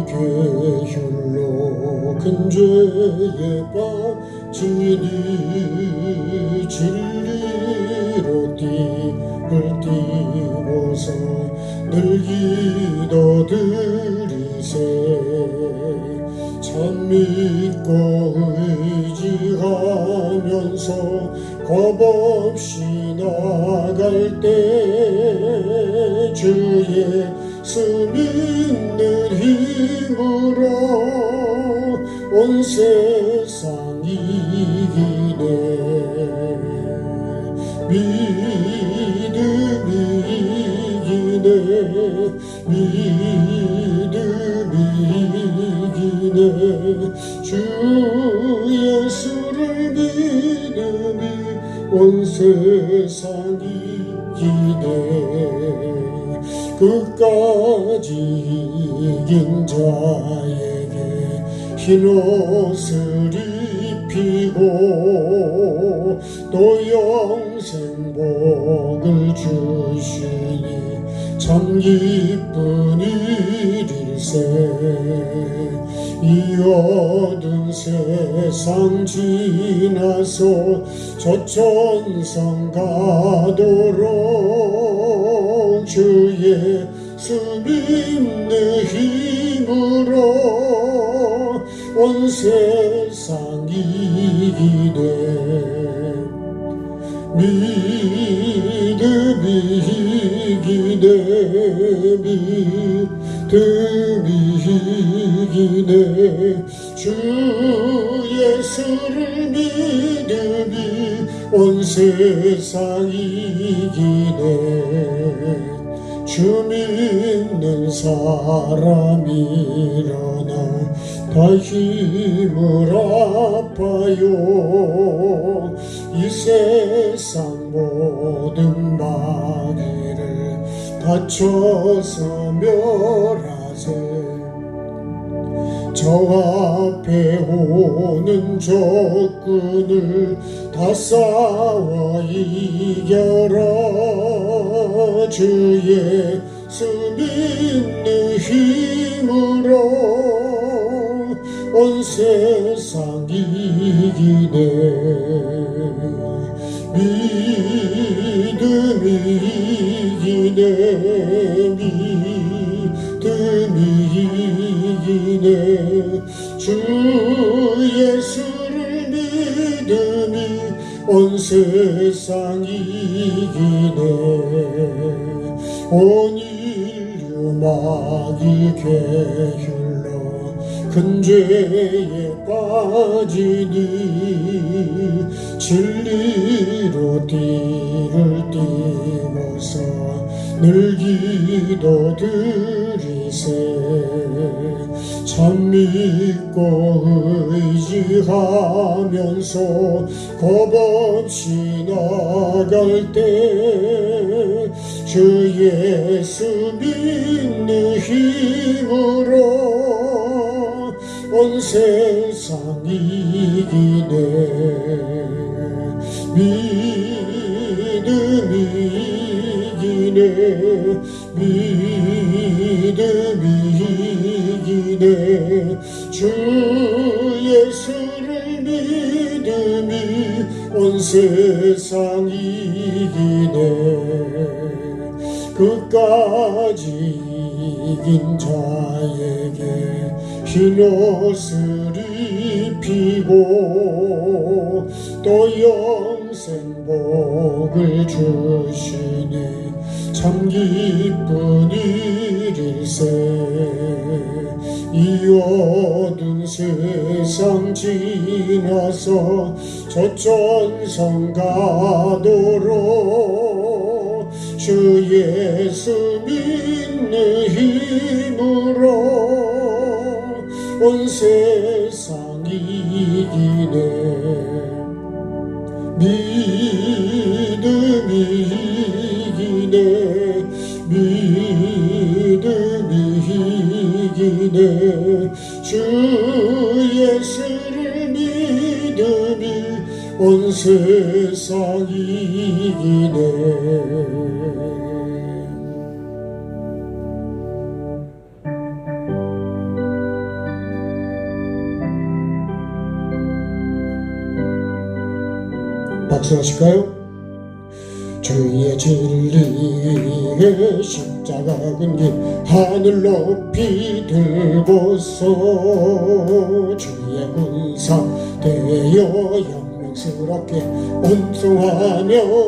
게을러 큰 죄에 빠지니 진리로 띠를 띠고서 늘 기도드리세. 참 믿고 의지하면서 겁없이 나갈 때 주 예수 믿는 힘으로 온 세상 이기네. 믿음이 이기네. 믿음이 이기네. 주 예수를 믿음이 온 세상 이기네. 끝까지 이긴 자에게 흰옷을 입히고 또 영생복을 주시니 참 기쁜 일일세. 이 어두운 세상 지나서 저천성 가도록 주 예수 믿는 힘으로 온 세상 이기네. 믿음이 이기네. 믿음이 이기네. 주 예수를 믿음이 온 세상 이기네. 주 믿는 사람이 일어나 다 힘을 아파요. 이 세상 모든 마귀를 다쳐서 멸하세. 저 앞에 오는 적군을 다 싸워 이겨라. 주 예수 믿는 힘으로 온 세상 이기네. 믿음이 이기네. 믿음이 이기네. 주 예수를 믿음이 온 세상 이기네. 온 인류 마귀 게을러 큰 죄에 빠지니 진리로 띠를 띠고서 늘 기도드리세. 참 믿고 의지하면서 겁없이 나갈 때 주 예수 믿는 힘으로 온 세상 이기네. 믿음이 이기네. 믿음이 이기네. 주 예수를 믿음이 온 세상 이기네. 끝까지 이긴 자에게 흰옷을 입히고 또 영생복을 주시니 참 기쁜 일일세. 이 어두운 세상 지나서 저천성 가도록 주 예수 믿는 힘으로 온 세상 이기네. 믿음이 이기네. 믿음이 이기네. 주 예수를 믿음이 온 세상 이기네. 박수 하실까요? 주의 진리의 십자가 근기 하늘 높이 들고서 주의 군사 되어 영광스럽게 온송하며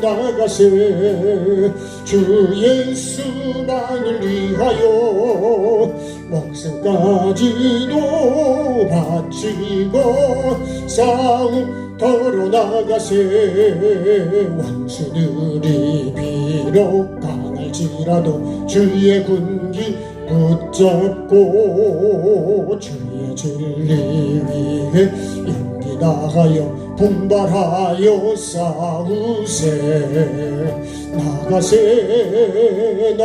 나가세 주 예수만을 위하여 목숨까지도 바치고 싸움터로 나가세 원수들이 비록 강할지라도 주의 군기 붙잡고 주의 진리 위해 용기 다하여 분발하여 싸우세 나가세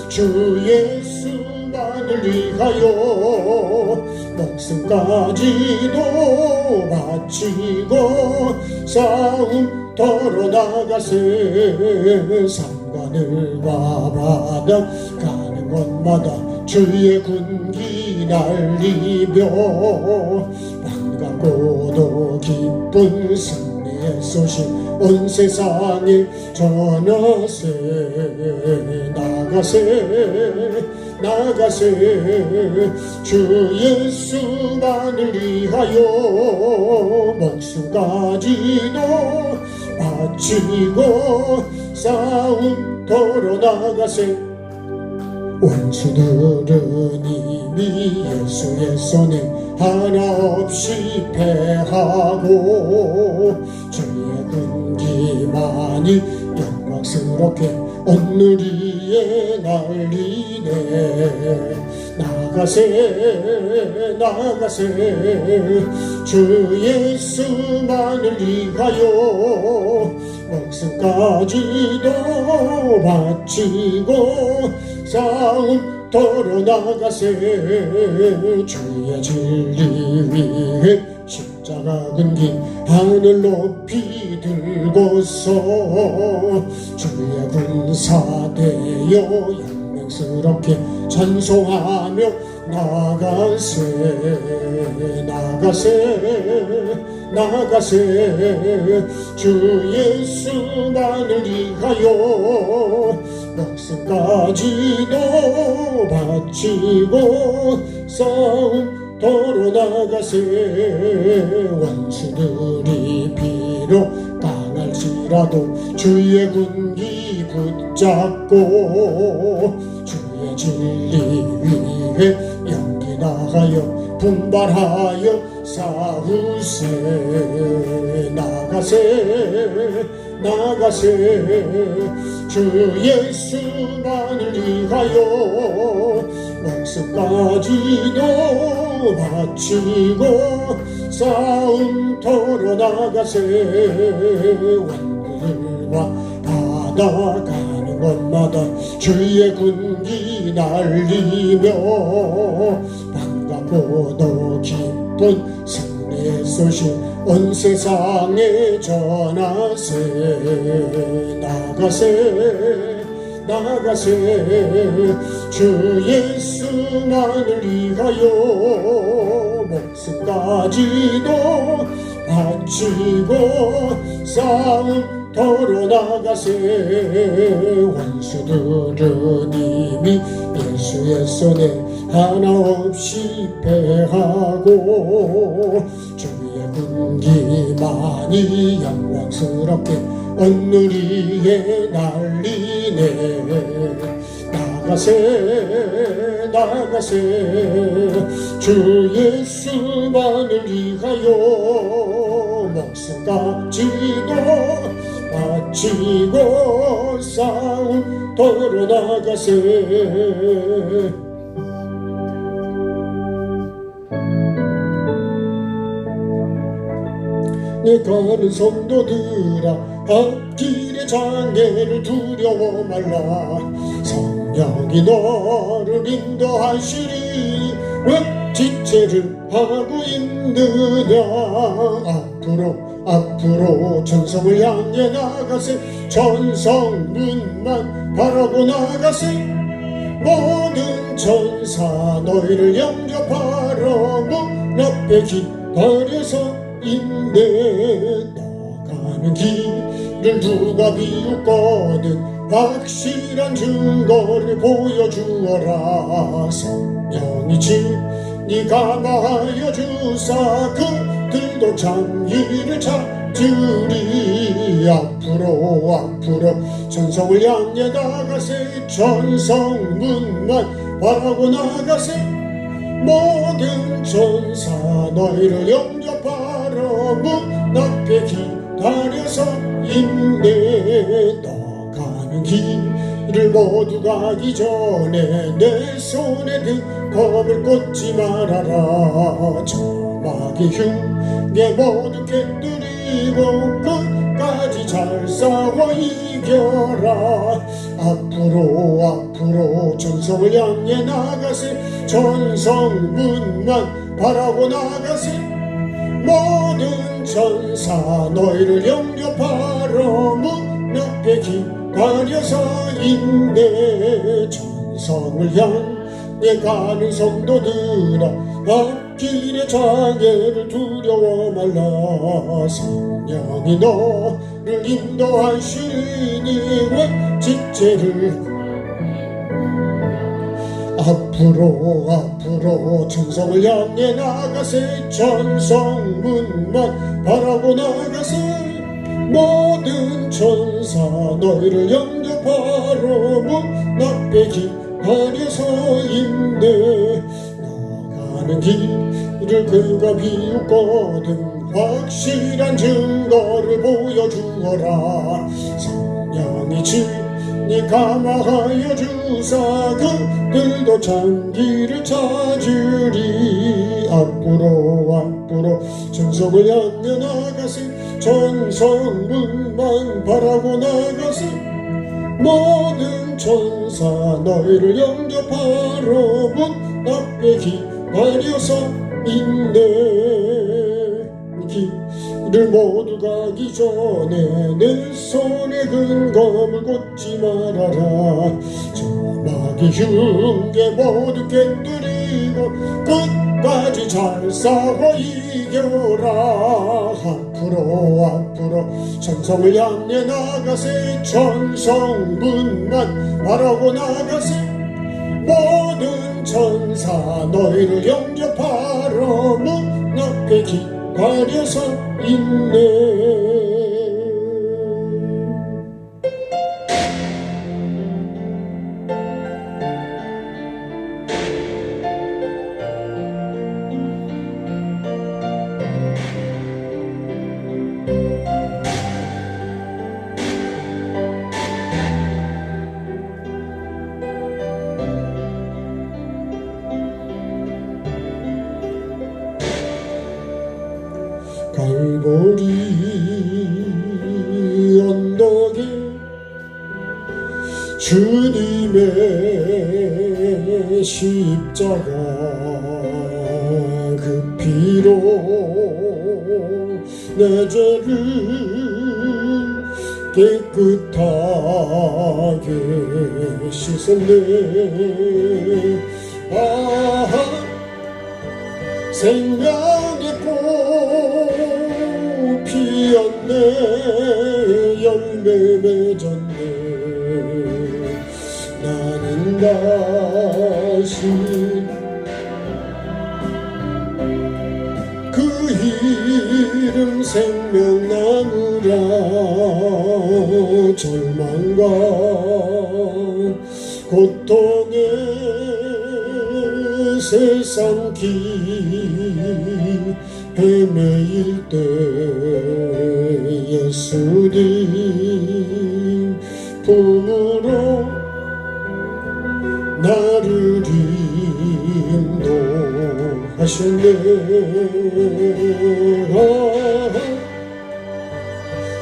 주 예수만을 위하여 목숨까지도 바치고 싸움터로 나가세 산과늘과 바다 가는 곳마다 주의 군기 날리며 반갑고도 기쁜 승리의 소식 온 세상에 전하세 나가세 주 예수만을 위하여 목숨까지도 바치고 싸움터로 나가세 원수들은 이미 예수의 손에 하나 없이 패하고 주의 군기만이 영광스럽게 오늘 위에 날리네 나가세 주 예수만을 위하여 목숨까지도 바치고 싸움터로 나가세 주의 진리 위해 십자가 근기 하늘 높이 들고서 주의 군사 되어 영광스럽게 찬송하며 나가세 주 예수만을 위하여 목숨까지도 바치고 싸움터로 나가세 원수들이 비록 강할지라도 주의 군기 붙잡고 주의 진리 위해 용기 다하여 분발하여 싸우세 나가세 주 예수만을 위하여 목숨까지도 바치고 싸움터로 나가세 원들과 바다 가는 곳마다 주의 군기 날리며 반갑고도 기쁜 승리의 소식 온 세상에 전하세 나가세 주 예수만을 위하여 목숨까지도 바치고 싸움터로 나가세 원수들은 이미 예수의 손에 하나 없이 패하고 주의 군기만이 영광스럽게 오늘 위에 날리네 나가세 주 예수만을 위하여 목숨까지도 바치고 싸움터로 나가세 내 가는 성도들아 앞길의 장애를 두려워 말라 성령이 너를 인도하시리 왜 지체를 하고 있느냐 앞으로 전성을 향해 나가세 전성문만 바라고 나가세 모든 천사 너희를 영접하리 앞에 기다려서 있네. 나가는 길을 누가 비웃거든 확실한 증거를 보여주어라. 성령이 진리가 마하여 주사 그들도 참기를 찾으리. 앞으로 천성을 향해 나가세. 천성문만 바라고 나가세. 모든 천사 너희를 영접하러 문 앞에 기다려서 있네. 가는 길을 모두 가기 전에 내 손에 든 검을 꽂지 말아라. 저막의 흉계 모두 깨뜨리고 끝까지 잘 싸워 이겨라. 앞으로 천성을 향해 나가세. 천성문만 바라고 나가세. 모든 천사 너희를 영접하러 문 앞에 기다려서 있네. 천성을 향해 가는 성도들아 앞길의 장애를 두려워 말라. 성령이 너를 인도하시니 왜 지체를. 앞으로 천성을 향해 나가세. 천성문만 바라고 나가세. 모든 천사 너희를 영접하러 문 앞에 기다려서 있네. 나가는 길을 그가 비웃거든 확실한 증거를 보여주어라. 성령이 진리가 마하여 주사 그들도 참기를 찾으리. 앞으로 천성을 향해 나가세. 천성문만 바라고 나가세. 모든 천사 너희를 영접하러 문 앞에 기다려서 있네. 길을 모두 가기 전에 내 손에 든 검을 꽂지 말아라. 저막의 흉계 모두 깨뜨리고 끝까지 잘 싸워 이겨라. 앞으로 천성을 향해 나가세. 천성문만 바라고 나가세. 모든 천사 너희를 영접하러 문 앞에 기다려서 있네. 갈보리 언덕에 주님의 십자가 그 피로 내 죄를 깨끗하게 씻었네. 아하 생명의 꽃 피었네. 열매 맺었네. 나는 다시 그 이름 생명나무라. 절망과 고통의 세상 길 헤매일 때 예수님 품으로 나를 인도하셨네.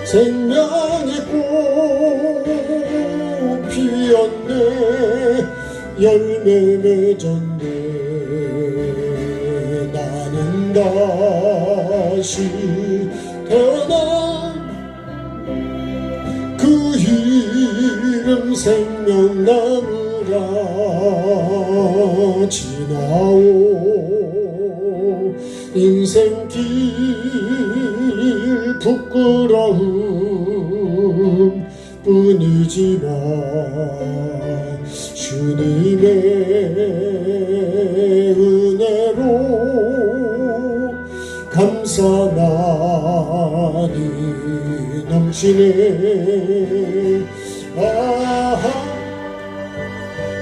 생명의 꽃 피었네. 열매 맺었네. 나는 다시 태어나 그 이름 생명나무라. 지나온 인생길 부끄러움 뿐이지만 주님의 은혜로 감사하니 넘치네. 아하,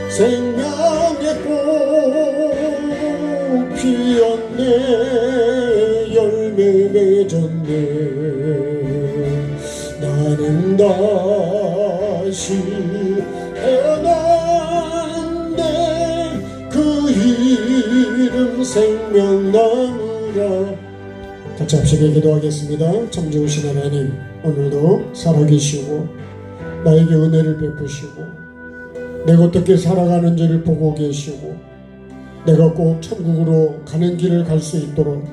생명의 꽃 피었네. 열매 맺었네. 나는 다시 태어났네. 그 이름 생명나무라. 같이 합심에 기도하겠습니다. 참 좋으신 하나님, 오늘도 살아계시고 나에게 은혜를 베푸시고 내가 어떻게 살아가는지를 보고 계시고 내가 꼭 천국으로 가는 길을 갈 수 있도록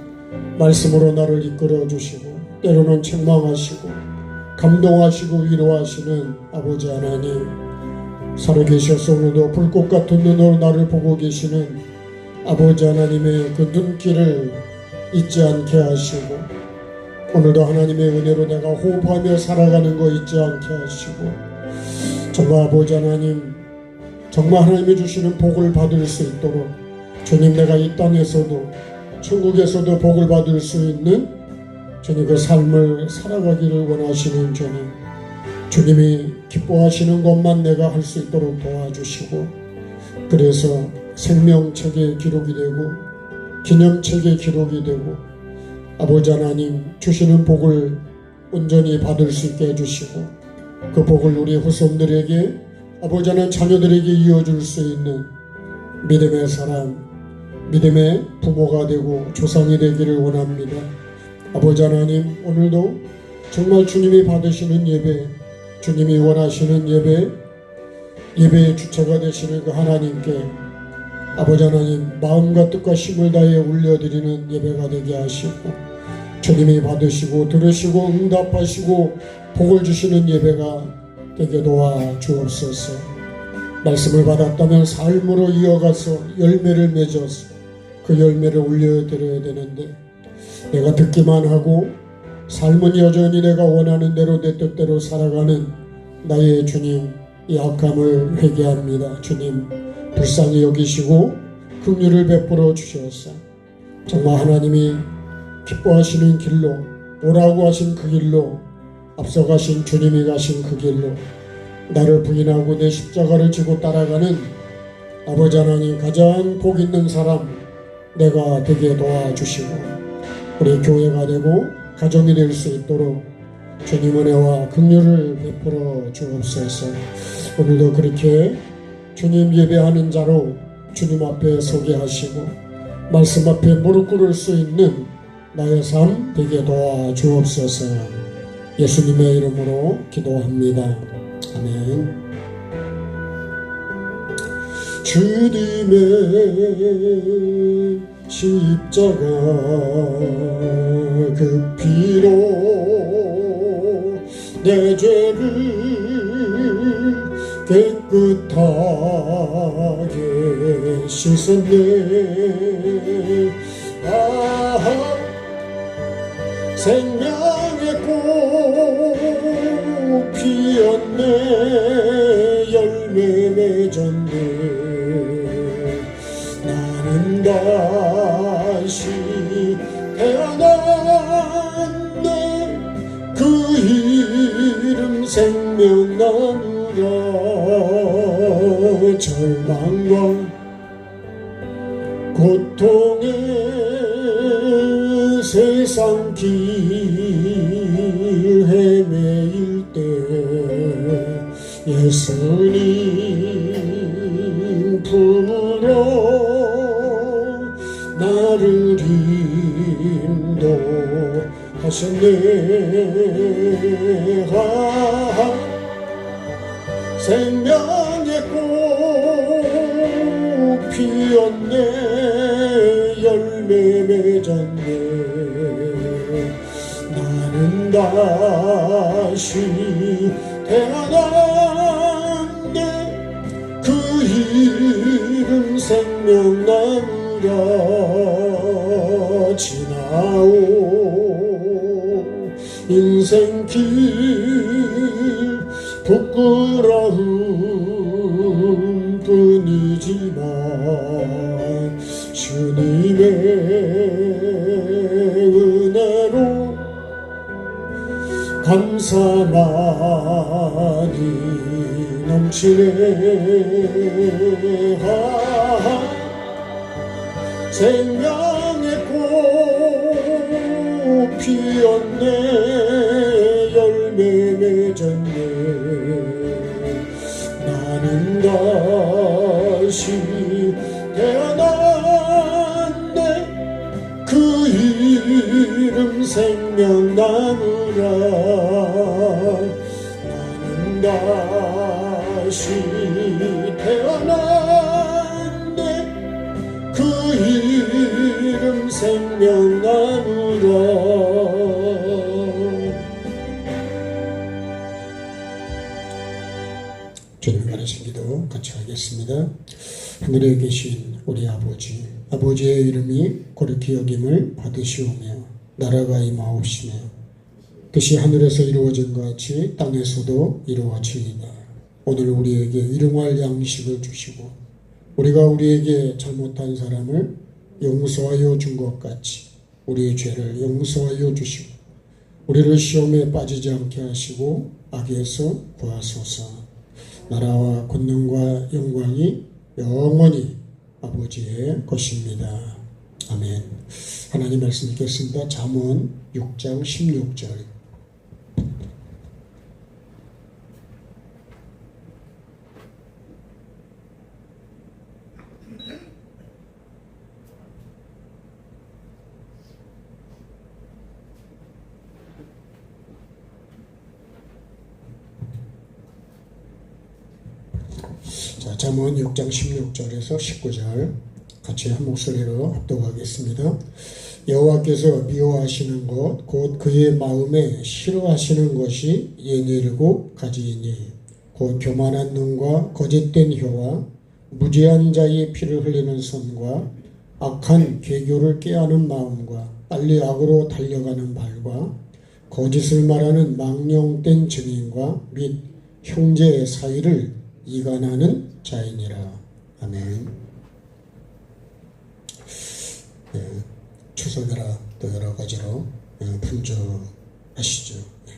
말씀으로 나를 이끌어 주시고 때로는 책망하시고 감동하시고 위로하시는 아버지 하나님, 살아계셔서 오늘도 불꽃 같은 눈으로 나를 보고 계시는 아버지 하나님의 그 눈길을 잊지 않게 하시고 오늘도 하나님의 은혜로 내가 호흡하며 살아가는 거 잊지 않게 하시고 정말 아버지 하나님, 정말 하나님이 주시는 복을 받을 수 있도록 주님, 내가 이 땅에서도 천국에서도 복을 받을 수 있는 주님 그 삶을 살아가기를 원하시는 주님, 주님이 기뻐하시는 것만 내가 할 수 있도록 도와주시고 그래서 생명책에 기록이 되고 기념책에 기록이 되고 아버지 하나님 주시는 복을 온전히 받을 수 있게 해주시고 그 복을 우리 후손들에게 아버지 하나님 자녀들에게 이어줄 수 있는 믿음의 사람, 믿음의 부모가 되고 조상이 되기를 원합니다. 아버지 하나님, 오늘도 정말 주님이 받으시는 예배, 주님이 원하시는 예배의 주체가 되시는 그 하나님께 아버지 하나님 마음과 뜻과 힘을 다해 올려드리는 예배가 되게 하시고 주님이 받으시고 들으시고 응답하시고 복을 주시는 예배가 되게 도와주옵소서. 말씀을 받았다면 삶으로 이어가서 열매를 맺어서 그 열매를 올려드려야 되는데 내가 듣기만 하고 삶은 여전히 내가 원하는 대로 내 뜻대로 살아가는 나의 주님, 이 악함을 회개합니다. 주님, 불쌍히 여기시고 긍휼을 베풀어 주셔서 정말 하나님이 기뻐하시는 길로 오라고 하신 그 길로 앞서가신 주님이 가신 그 길로 나를 부인하고 내 십자가를 지고 따라가는 아버지 하나님, 가장 복 있는 사람 내가 되게 도와주시고 우리 교회가 되고 가정이 될 수 있도록 주님 은혜와 긍휼을 베풀어 주옵소서. 오늘도 그렇게 주님 예배하는 자로 주님 앞에 서게 하시고 말씀 앞에 무릎 꿇을 수 있는 나의 삶 되게 도와주옵소서. 예수님의 이름으로 기도합니다. 아멘. 주님의 십자가 그 피로 내 죄를 깨끗하게 씻었네. 아하, 생명의 꽃 피었네. 열매 맺었네. 나는 다시 태어났네. 그 이름 생명나무라. 절망과 고통의 세상 길 헤매일 때 예수님 품으로 나를 인도하셨네. 생명의 꽃 피었네. 열매 맺었네. 나는 다시 태어났네. 그 이름 생명나무라. 나누라 지나오 인생길 부끄러운 뿐이지만 주님의 은혜로 감사 많이 넘치네. 생명의 꽃 피었네. 열매 맺었네. 나는 다시 태어났네. 그 이름 생명나무라. 나는 다시 태어났네. 그 이름 생명나무라. 주님 가르친 기도 같이 하겠습니다. 하늘에 계신 우리 아버지, 아버지의 이름이 거룩히 여김을 받으시오며 나라가 임하옵시며 뜻이 하늘에서 이루어진 것 같이 땅에서도 이루어지이다. 오늘 우리에게 일용할 양식을 주시고 우리가 우리에게 잘못한 사람을 용서하여 준 것 같이 우리의 죄를 용서하여 주시고 우리를 시험에 빠지지 않게 하시고 악에서 구하소서. 나라와 권능과 영광이 영원히 아버지의 것입니다. 아멘. 하나님 말씀 읽겠습니다. 잠언 6장 16절. 자, 잠언 6장 16절에서 19절 같이 한 목소리로 합독하겠습니다. 여호와께서 미워하시는 것 곧 그의 마음에 싫어하시는 것이 67가지이니 곧 교만한 눈과 거짓된 혀와 무지한 자의 피를 흘리는 손과 악한 계교를 꾀하는 마음과 빨리 악으로 달려가는 발과 거짓을 말하는 망령된 증인과 및 형제의 사이를 이간하는 자이니라. 아멘. 네, 추석이라 또 여러 가지로 분주하시죠. 네.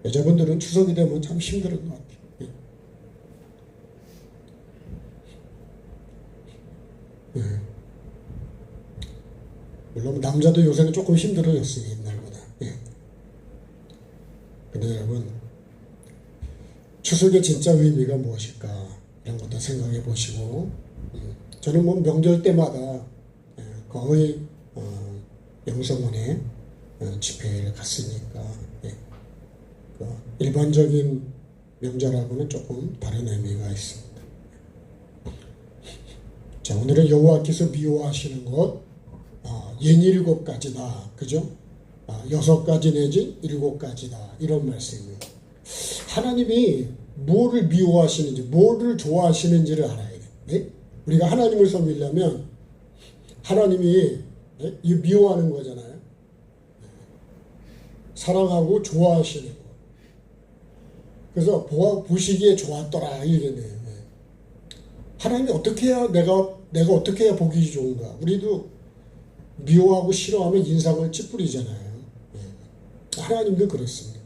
여자분들은 추석이 되면 참 힘든 것 같아요. 네. 네. 물론 남자도 요새는 조금 힘들어졌어요. 옛날보다. 네. 근데 여러분, 추석의 진짜 의미가 무엇일까 이런 것도 생각해 보시고 저는 뭐 명절 때마다 거의 영성원에 집회를 갔으니까 일반적인 명절하고는 조금 다른 의미가 있습니다. 자, 오늘은 여호와께서 미워하시는 것 67가지다. 그죠? 6가지 내지 7가지다. 이런 말씀입니다. 하나님이 뭐를 미워하시는지, 뭐를 좋아하시는지를 알아야 돼요. 네? 우리가 하나님을 섬기려면 하나님이 미워하는 거잖아요. 사랑하고 좋아하시는 거. 그래서 보시기에 좋았더라 이러겠네요. 하나님이 어떻게 해야 내가 어떻게 해야 보기 좋은가? 우리도 미워하고 싫어하면 인상을 찌푸리잖아요. 하나님도 그렇습니다.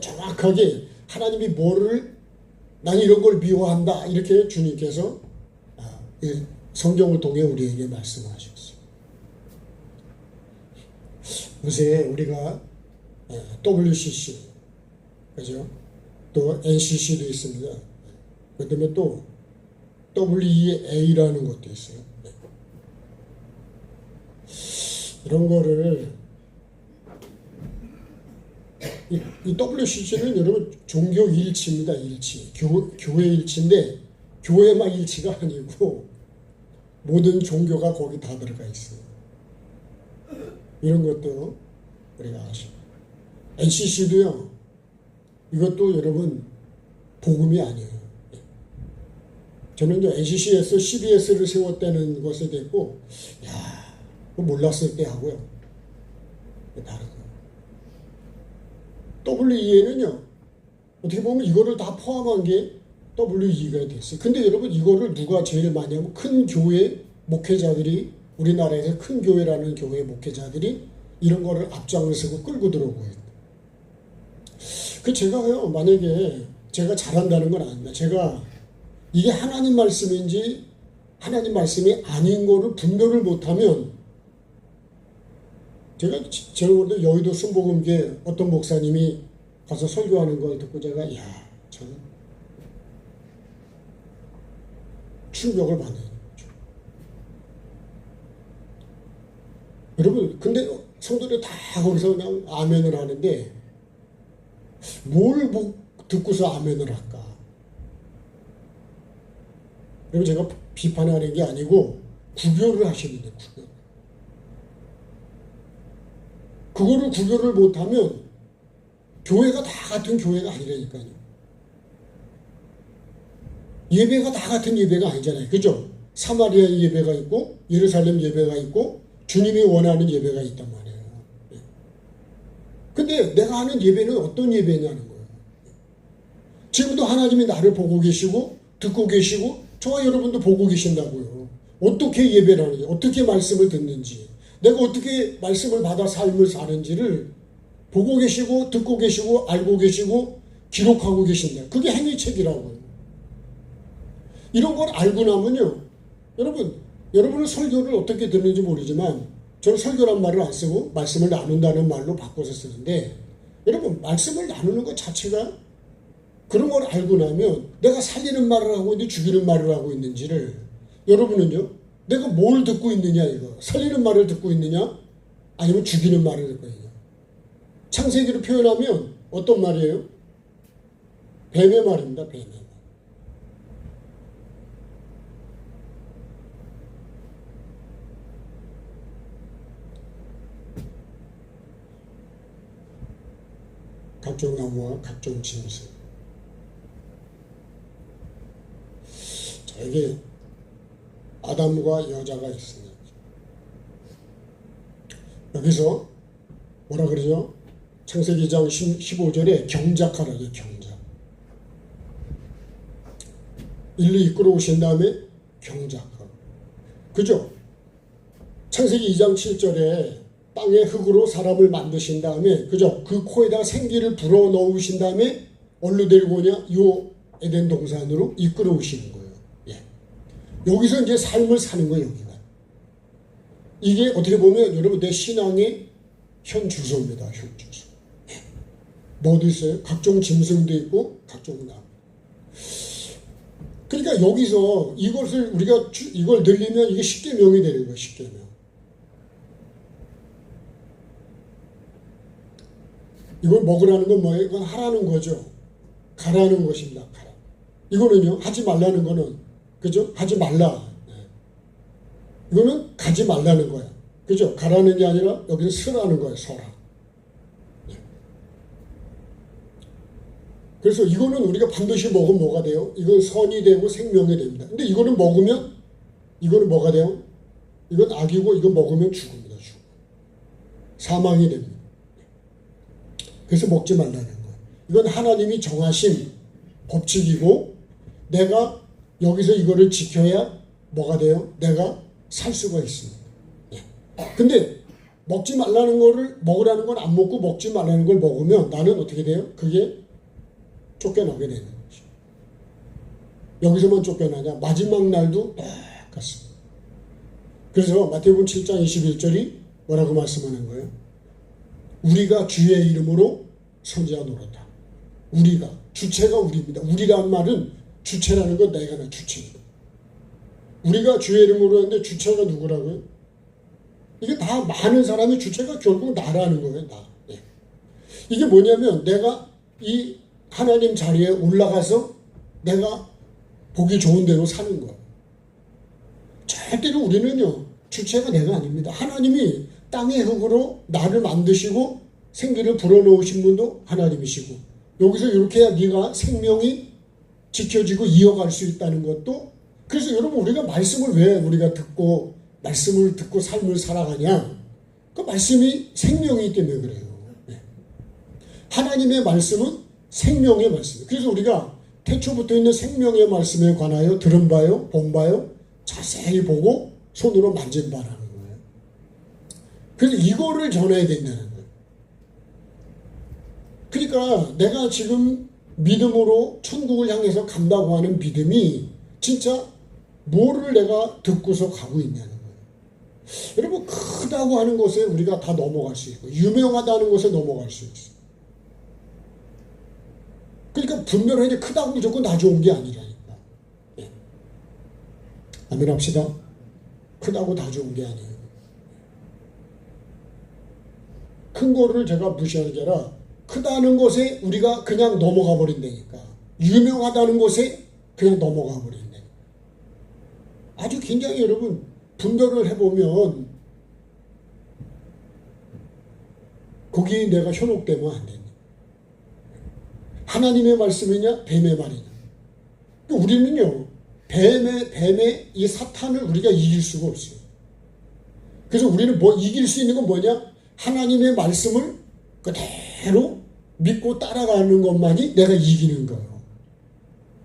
정확하게 하나님이 뭐를 난 이런 걸 미워한다 이렇게 주님께서 성경을 통해 우리에게 말씀하셨어요. 요새 우리가 WCC 그죠? 또 NCC도 있습니다. 그다음에 또 WEA라는 것도 있어요. 이런 거를 이 WCC는 여러분 종교 일치입니다. 일치. 교회 일치인데 교회만 일치가 아니고 모든 종교가 거기 다 들어가 있어요. 이런 것도 우리가 아시고 NCC도요. 이것도 여러분 복음이 아니에요. 저는 이제 NCC에서 CBS를 세웠다는 것에 대고, 야, 그거 몰랐을 때 하고요. 다르고. WEA는요, 어떻게 보면 이거를 다 포함한 게 WEA가 됐어요. 근데 여러분, 이거를 누가 제일 많이 하면 큰 교회 목회자들이, 우리나라에서 큰 교회라는 교회 목회자들이 이런 거를 앞장서고 끌고 들어오고요. 그 제가요, 만약에 제가 잘한다는 건 아닙니다. 제가 이게 하나님 말씀인지 하나님 말씀이 아닌 거를 분별을 못하면, 제가 여의도 순복음교회 어떤 목사님이 가서 설교하는 걸 듣고 제가 참 충격을 받는 거죠. 여러분, 근데 성도들이 다 거기서 그냥 아멘을 하는데 뭘 듣고서 아멘을 할까? 여러분, 제가 비판하는 게 아니고 구별을 하시면 돼요. 구별. 그거를 구별을 못하면 교회가 다 같은 교회가 아니라니까요. 예배가 다 같은 예배가 아니잖아요. 그죠? 사마리아 예배가 있고 예루살렘 예배가 있고 주님이 원하는 예배가 있단 말이에요. 근데 내가 하는 예배는 어떤 예배냐는 거예요. 지금도 하나님이 나를 보고 계시고 듣고 계시고 저와 여러분도 보고 계신다고요. 어떻게 예배를 하는지, 어떻게 말씀을 듣는지, 내가 어떻게 말씀을 받아 삶을 사는지를 보고 계시고 듣고 계시고 알고 계시고 기록하고 계신다. 그게 행위책이라고요. 이런 걸 알고 나면요, 여러분은 설교를 어떻게 듣는지 모르지만 저는 설교란 말을 안 쓰고 말씀을 나눈다는 말로 바꿔서 쓰는데, 여러분, 말씀을 나누는 것 자체가 그런 걸 알고 나면 내가 살리는 말을 하고 있는지 죽이는 말을 하고 있는지를, 여러분은요, 내가 뭘 듣고 있느냐, 이거 살리는 말을 듣고 있느냐 아니면 죽이는 말을 듣고 있느냐. 창세기로 표현하면 어떤 말이에요? 뱀의 말입니다. 뱀의 말. 각종 나무와 각종 짐승. 자, 이게 아담과 여자가 있습니다. 여기서 뭐라 그러죠? 창세기 2장 15절에 경작하라고 해요. 경작. 인류 이끌어 오신 다음에 경작하고. 그죠? 창세기 2장 7절에 땅의 흙으로 사람을 만드신 다음에, 그죠? 그 코에다 생기를 불어 넣으신 다음에 어디로 데리고 오냐? 요 에덴 동산으로 이끌어 오시는 거예요. 예. 여기서 이제 삶을 사는 거예요, 여기가. 이게 어떻게 보면 여러분 내 신앙의 현 주소입니다. 현 주소. 예. 뭐도 있어요? 각종 짐승도 있고 각종 나무. 그러니까 여기서 이것을 우리가 이걸 늘리면 이게 십계명이 되는 거예요. 십계명. 이걸 먹으라는 건 뭐예요? 이건 하라는 거죠. 가라는 것입니다. 가라. 이거는요, 하지 말라는 거는, 그죠? 하지 말라. 네. 이거는 가지 말라는 거야. 그죠? 가라는 게 아니라 여기는 서라는 거예요. 서라. 네. 그래서 이거는 우리가 반드시 먹으면 뭐가 돼요? 이건 선이 되고 생명이 됩니다. 근데 이거는 먹으면, 이거는 뭐가 돼요? 이건 악이고 이거 먹으면 죽습니다. 죽음. 사망이 됩니다. 그래서 먹지 말라는 거예요. 이건 하나님이 정하신 법칙이고 내가 여기서 이거를 지켜야 뭐가 돼요? 내가 살 수가 있습니다. 근데 먹지 말라는 거를 먹으라는 건 안 먹고 먹지 말라는 걸 먹으면 나는 어떻게 돼요? 그게 쫓겨나게 되는 거죠. 여기서만 쫓겨나냐? 마지막 날도 똑같습니다. 그래서 마태복음 7장 21절이 뭐라고 말씀하는 거예요? 우리가 주의 이름으로 선지하노라다. 우리가, 주체가 우리입니다. 우리라는 말은 주체라는 건 내가 나 주체입니다. 우리가 주의 이름으로 했는데 주체가 누구라고요? 이게 다 많은 사람의 주체가 결국 나라는 거예요. 나. 네. 이게 뭐냐면 내가 이 하나님 자리에 올라가서 내가 보기 좋은 대로 사는 거예요. 절대로 우리는요, 주체가 내가 아닙니다. 하나님이 땅의 흙으로 나를 만드시고 생기를 불어넣으신 분도 하나님이시고, 여기서 이렇게 해야 네가 생명이 지켜지고 이어갈 수 있다는 것도 그래서 여러분 우리가 말씀을 왜 우리가 듣고 말씀을 듣고 삶을 살아가냐? 그 말씀이 생명이기 때문에 그래요. 네. 하나님의 말씀은 생명의 말씀이에요. 그래서 우리가 태초부터 있는 생명의 말씀에 관하여 들은 바요, 본 바요, 자세히 보고 손으로 만진 바라는 거예요. 그래서 이거를 전해야 된다는 거예요. 그러니까 내가 지금 믿음으로 천국을 향해서 간다고 하는 믿음이 진짜 뭐를 내가 듣고서 가고 있냐는 거예요. 여러분 크다고 하는 것에 우리가 다 넘어갈 수 있고 유명하다는 것에 넘어갈 수 있어요. 그러니까 분별하게 크다고 무조건 다 좋은 게 아니라니까. 네. 아멘 합시다. 크다고 다 좋은 게 아니에요. 큰 거를 제가 무시하는 게 아니라 크다는 것에 우리가 그냥 넘어가 버린다니까. 유명하다는 것에 그냥 넘어가 버린다. 아주 굉장히 여러분 분별을 해보면 거기에 내가 현혹되면 안 됩니다. 하나님의 말씀이냐 뱀의 말이냐. 우리는요 뱀의 이 사탄을 우리가 이길 수가 없어요. 그래서 우리는 이길 수 있는 건 뭐냐? 하나님의 말씀을 그대로 믿고 따라가는 것만이 내가 이기는 거예요.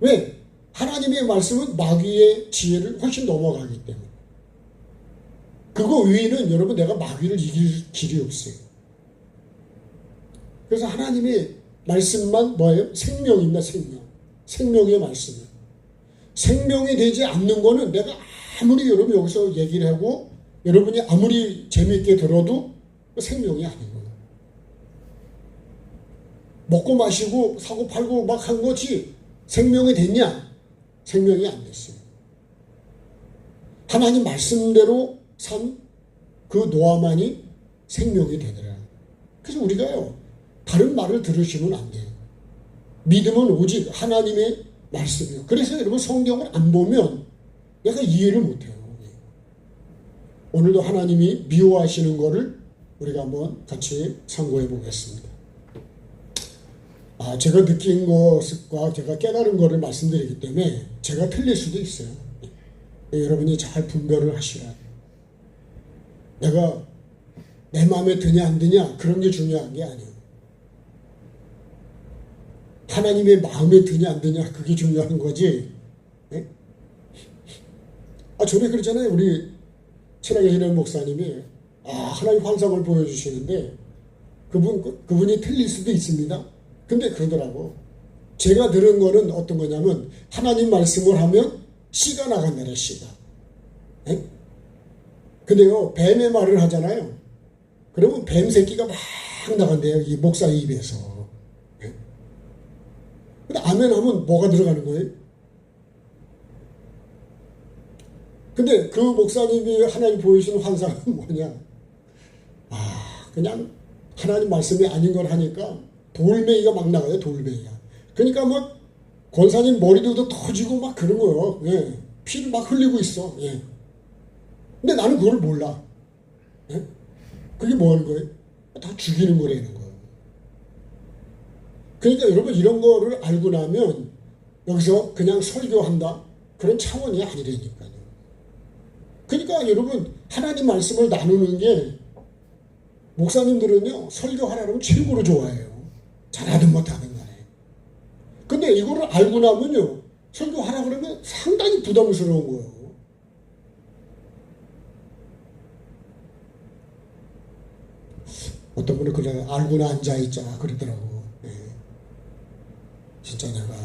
왜? 하나님의 말씀은 마귀의 지혜를 훨씬 넘어가기 때문에. 그거 외에는 여러분 내가 마귀를 이길 길이 없어요. 그래서 하나님의 말씀만 뭐예요? 생명입니다. 생명의 말씀이에요. 생명이 되지 않는 거는 내가 아무리 여러분 여기서 얘기를 하고 여러분이 아무리 재미있게 들어도 생명이 아닌 거예요. 먹고 마시고 사고 팔고 막 한 거지 생명이 됐냐? 생명이 안 됐어요. 하나님 말씀대로 산 그 노아만이 생명이 되더라. 그래서 우리가요 다른 말을 들으시면 안 돼요. 믿음은 오직 하나님의 말씀이에요. 그래서 여러분 성경을 안 보면 내가 이해를 못해요. 오늘도 하나님이 미워하시는 거를 우리가 한번 같이 참고해 보겠습니다. 제가 느낀 것과 제가 깨달은 것을 말씀드리기 때문에 제가 틀릴 수도 있어요. 여러분이 잘 분별을 하시라. 내가 내 마음에 드냐 안 드냐 그런 게 중요한 게 아니에요. 하나님의 마음에 드냐 안 드냐 그게 중요한 거지. 네? 전에 그랬잖아요. 우리 친하게 지내는 목사님이 하나님 환상을 보여주시는데 그분이 틀릴 수도 있습니다. 근데 그러더라고. 제가 들은 거는 어떤 거냐면 하나님 말씀을 하면 씨가 나간다래. 씨가. 네? 근데요 뱀의 말을 하잖아요. 그러면 뱀 새끼가 막 나간대요. 이 목사 입에서. 네? 근데 아멘 하면 뭐가 들어가는 거예요? 근데 그 목사님이 하나님 보여주신 환상은 뭐냐? 그냥 하나님 말씀이 아닌 걸 하니까 돌멩이가 막 나가요. 돌멩이가. 그러니까 막 권사님 머리도 터지고 막 그런 거예요. 예. 피를 막 흘리고 있어. 예. 근데 나는 그걸 몰라. 예? 그게 뭐 하는 거예요? 다 죽이는 거라는 거예요. 그러니까 여러분 이런 거를 알고 나면 여기서 그냥 설교한다? 그런 차원이 아니라니까요. 그러니까 여러분 하나님 말씀을 나누는 게 목사님들은요 설교하라면 최고로 좋아해요. 잘하든 못하든 간에. 근데 이거를 알고 나면요 설교하라 그러면 상당히 부담스러운 거예요. 어떤 분은 그래 알고나 앉아있자 그러더라고. 네. 진짜 내가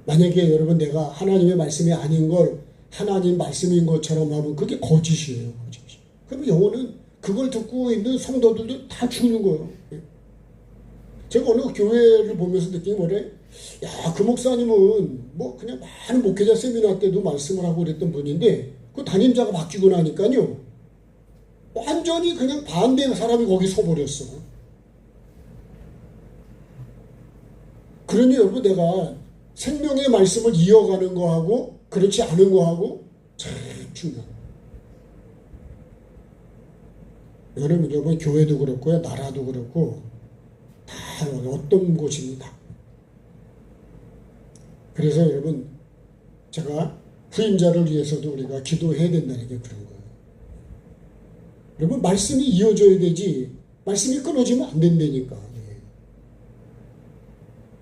만약에 여러분 내가 하나님의 말씀이 아닌 걸 하나님 말씀인 것처럼 하면 그게 거짓이에요. 거짓. 그럼 영혼은 그걸 듣고 있는 성도들도 다 죽는 거예요. 제가 어느 교회를 보면서 느낀 게 뭐래? 그 목사님은 뭐 그냥 많은 목회자 세미나 때도 말씀을 하고 그랬던 분인데 그 담임자가 바뀌고 나니까요 완전히 그냥 반대의 사람이 거기 서버렸어. 그러니 여러분 내가 생명의 말씀을 이어가는 거하고 그렇지 않은 거하고 참 중요해요. 여러분 교회도 그렇고요 나라도 그렇고 다 어떤 곳입니다. 그래서 여러분 제가 후임자를 위해서도 우리가 기도해야 된다는 게 그런 거예요. 여러분, 말씀이 이어져야 되지 말씀이 끊어지면 안 된다니까.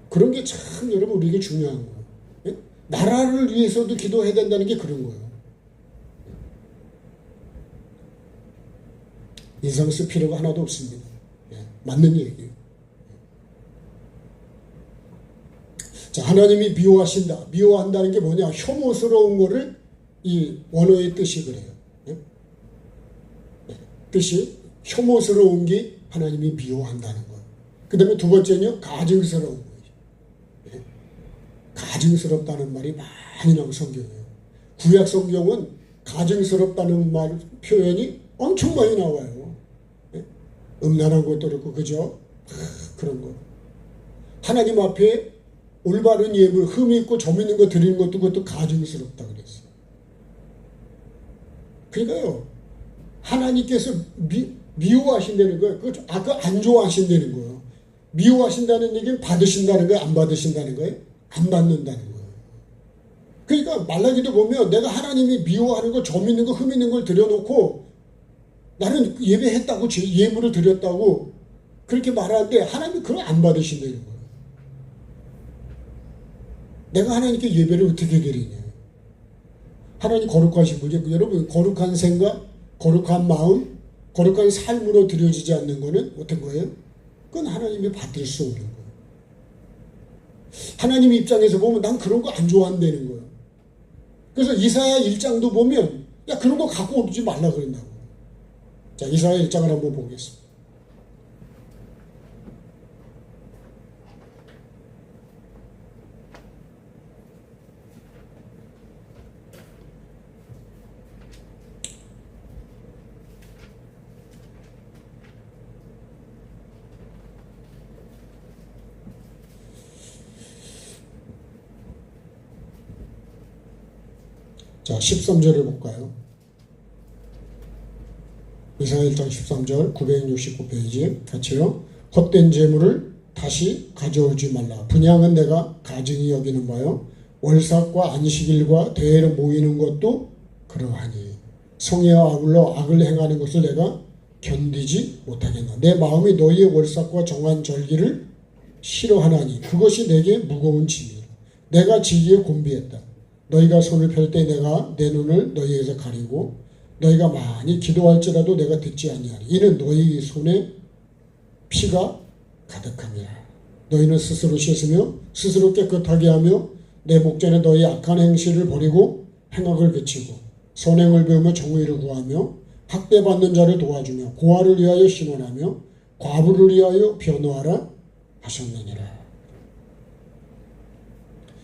그런 게 참 여러분 우리에게 중요한 거예요. 예? 나라를 위해서도 기도해야 된다는 게 그런 거예요. 인상 쓸 필요가 하나도 없습니다. 예, 맞는 얘기예요. 자, 하나님이 미워하신다. 미워한다는 게 뭐냐? 혐오스러운 거를 이 원어의 뜻이 그래요. 예? 예, 뜻이 혐오스러운 게 하나님이 미워한다는 거예요. 그 다음에 두 번째는요, 가증스러운 거예요. 예? 가증스럽다는 말이 많이 나오는 성경이에요. 구약 성경은 가증스럽다는 말 표현이 엄청 많이 나와요. 예? 음란한 것도 그렇고, 그죠? 그런 거. 하나님 앞에 올바른 예물, 흠이 있고 점 있는 거 드리는 것도 그것도 가증스럽다 그랬어요. 그러니까요, 하나님께서 미워하신다는 거예요. 그거 안 좋아하신다는 거예요. 미워하신다는 얘기는 받으신다는 거예요? 안 받으신다는 거예요? 안 받는다는 거예요. 그러니까 말라기도 보면 내가 하나님이 미워하는 거, 점 있는 거, 흠 있는 걸 드려놓고 나는 예배했다고, 예물을 드렸다고 그렇게 말하는데 하나님이 그걸 안 받으신다는 거예요. 내가 하나님께 예배를 어떻게 드리냐. 하나님 거룩하신 분이에요. 여러분, 거룩한 생각, 거룩한 마음, 거룩한 삶으로 드려지지 않는 것은 어떤 거예요? 그건 하나님이 받을 수 없는 거예요. 하나님 입장에서 보면 난 그런 거 안 좋아한다는 거예요. 그래서 이사야 1장도 보면 야, 그런 거 갖고 오지 말라 그런다고. 자, 이사야 1장을 한번 보겠습니다. 자, 13절을 볼까요? 이사야 1장 13절 969페이지 같이요. 헛된 재물을 다시 가져오지 말라. 분향은 내가 가증히 여기는 바요. 월삭과 안식일과 대회를 모이는 것도 그러하니 성회와 아울러 악을 행하는 것을 내가 견디지 못하겠나. 내 마음이 너희의 월삭과 정한 절기를 싫어하나니 그것이 내게 무거운 짐이라. 내가 지기에 곤비했다. 너희가 손을 펼 때 내가 내 눈을 너희에게서 가리고 너희가 많이 기도할지라도 내가 듣지 아니하리. 이는 너희 손에 피가 가득함이라. 너희는 스스로 씻으며 스스로 깨끗하게 하며 내 목전에 너희 악한 행실을 버리고 행악을 그치고 선행을 배우며 정의를 구하며 학대받는 자를 도와주며 고아를 위하여 신원하며 과부를 위하여 변호하라 하셨느니라.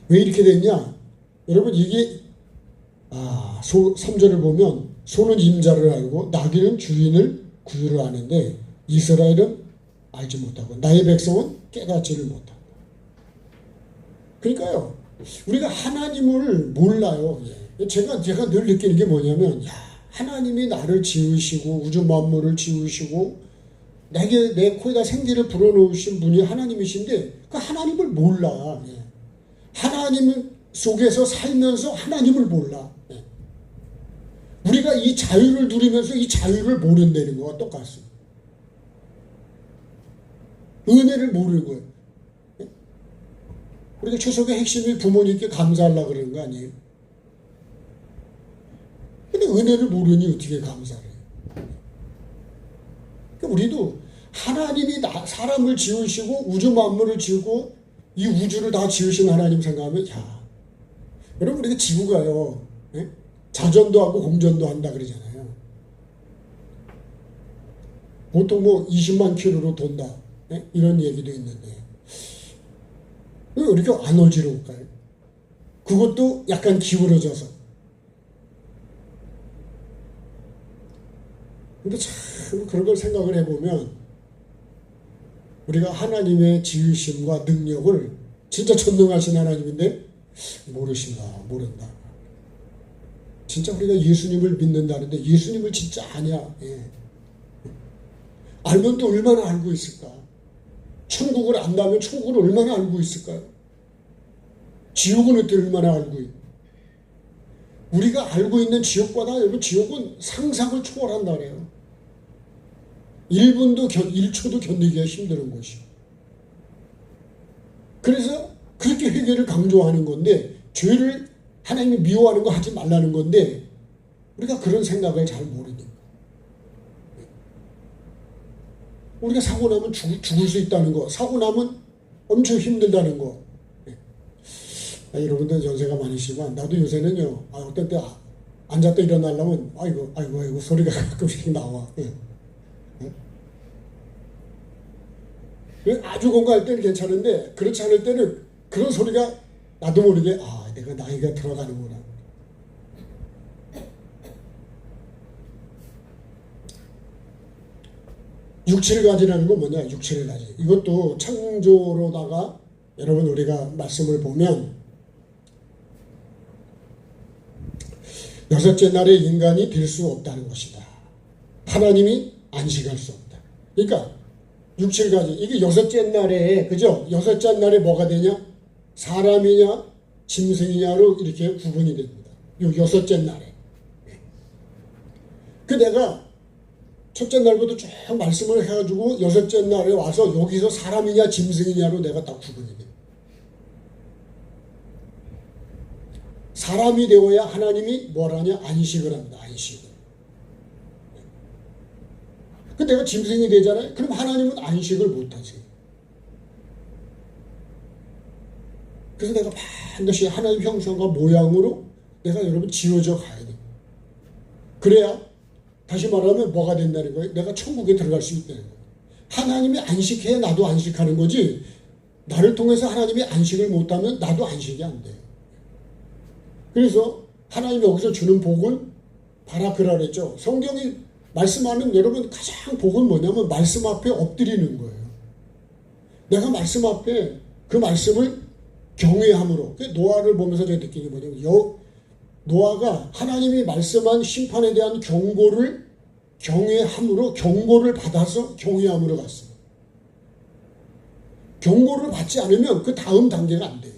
왜 이렇게 됐냐? 여러분, 이게 3절을 보면 소는 임자를 알고 나귀는 주인을 구유를 아는데 이스라엘은 알지 못하고 나의 백성은 깨닫지를 못한다. 그러니까요, 우리가 하나님을 몰라요. 제가 늘 느끼는 게 뭐냐면, 하나님이 나를 지으시고 우주 만물을 지으시고 내 코에다 생기를 불어넣으신 분이 하나님이신데 그 하나님을 몰라. 하나님 속에서 살면서 하나님을 몰라. 우리가 이 자유를 누리면서 이 자유를 모른다는 거와 똑같습니다. 은혜를 모르는 거예요. 우리가 추석의 핵심이 부모님께 감사하려고 그러는 거 아니에요? 근데 은혜를 모르니 어떻게 감사를 해요? 그러니까 우리도 하나님이 사람을 지으시고 우주 만물을 지고 이 우주를 다 지으신 하나님 생각하면 여러분, 우리가 지구가요, 자전도 하고 공전도 한다 그러잖아요. 보통 20만 킬로로 돈다, 이런 얘기도 있는데 왜 이렇게 안 어지러울까요? 그것도 약간 기울어져서. 근데 참 그런 걸 생각을 해보면 우리가 하나님의 지으심과 능력을 진짜 전능하신 하나님인데 모른다. 진짜 우리가 예수님을 믿는다는데 예수님을 진짜 아냐? 알면 또 얼마나 알고 있을까? 천국을 안다면 천국을 얼마나 알고 있을까요? 지옥은 어떻게 얼마나 알고 있고? 우리가 알고 있는 지옥보다 여러분 지옥은 상상을 초월한다 그래요. 1초도 견디기가 힘든 것이요. 그래서 그렇게 회개를 강조하는 건데, 죄를 하나님이 미워하는 거 하지 말라는 건데, 우리가 그런 생각을 잘 모르니까. 우리가 사고 나면 죽을 수 있다는 거, 사고 나면 엄청 힘들다는 거. 여러분들 연세가 많으시지만 나도 요새는요, 어떤 때 앉았다 일어나려면 아이고 소리가 가끔씩 나와. 아주 건강할 때는 괜찮은데 그렇지 않을 때는 그런 소리가 나도 모르게 내가 나이가 들어가는구나. 육칠가지라는 건 뭐냐? 육칠가지. 이것도 창조로다가 여러분 우리가 말씀을 보면 여섯째 날에 인간이 될 수 없다는 것이다. 하나님이 안식할 수 없다. 그러니까 육칠가지 이게 여섯째 날에 그죠? 여섯째 날에 뭐가 되냐? 사람이냐 짐승이냐로 이렇게 구분이 됩니다. 요 여섯째 날에. 내가 첫째 날부터 쭉 말씀을 해가지고 여섯째 날에 와서 여기서 사람이냐 짐승이냐로 내가 딱 구분이 돼. 사람이 되어야 하나님이 뭘 하냐? 안식을 합니다. 안식을. 내가 짐승이 되잖아요. 그럼 하나님은 안식을 못하지. 그래서 내가 반드시 하나님 형상과 모양으로 내가 여러분 지어져 가야 돼. 그래야 다시 말하면 뭐가 된다는 거예요? 내가 천국에 들어갈 수 있다는 거예요. 하나님이 안식해야 나도 안식하는 거지, 나를 통해서 하나님이 안식을 못하면 나도 안식이 안 돼요. 그래서 하나님이 여기서 주는 복은 바라크라 그랬죠. 성경이 말씀하는 여러분 가장 복은 뭐냐면 말씀 앞에 엎드리는 거예요. 내가 말씀 앞에 그 말씀을 경외함으로. 노아를 보면서 제가 느낀 게 뭐냐면 노아가 하나님이 말씀한 심판에 대한 경고를 경외함으로 경고를 받아서 경외함으로 갔어요. 경고를 받지 않으면 그 다음 단계가 안 돼요.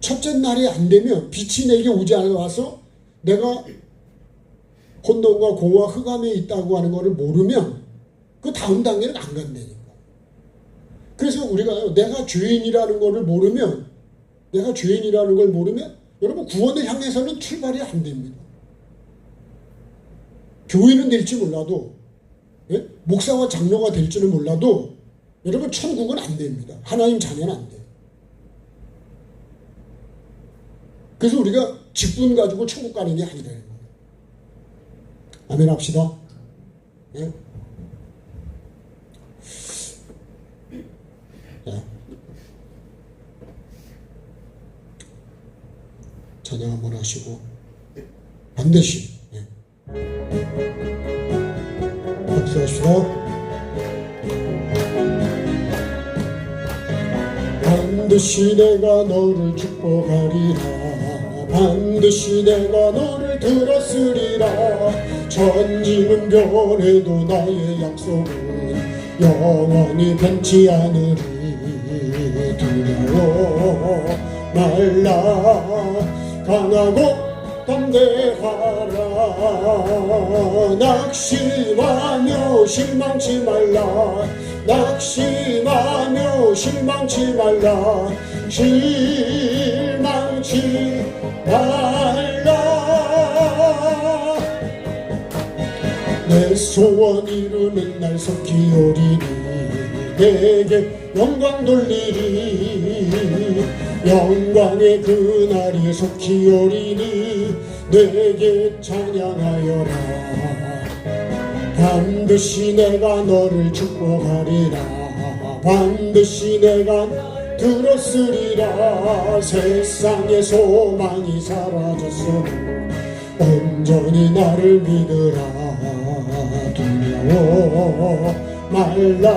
첫째 날이 안 되면 빛이 내게 오지 않아서 내가 혼돈과 공허와 흑암에 있다고 하는 것을 모르면 그 다음 단계는 안 간다니까. 그래서 우리가 내가 죄인이라는 것을 모르면 여러분 구원을 향해서는 출발이 안 됩니다. 교인은 될지 몰라도 목사와 장로가 될지는 몰라도 여러분 천국은 안 됩니다. 하나님 자녀는 안 돼요. 그래서 우리가 직분 가지고 천국 가는 게 아니라는 거예요. 아멘 합시다. 네? 자, 찬양 한번 하시고 반드시 박수합시다. 반드시 내가 너를 축복하리라. 반드시 내가 너를 들었으리라. 천지는 변해도 나의 약속은 영원히 변치 않으리. 두려워 말라. 강하고 담대하라. 낙심하며 실망치 말라. 낙심하며 실망치 말라. 실망치 말라. 내 소원 이루는 날 속히 오리니. 내게 영광 돌리리. 영광의 그날이 속히 오리니. 내게 찬양하여라. 반드시 내가 너를 축복하리라. 반드시 내가 들었으리라. 세상의 소망이 사라졌어도 온전히 나를 믿으라. 두려워 말라.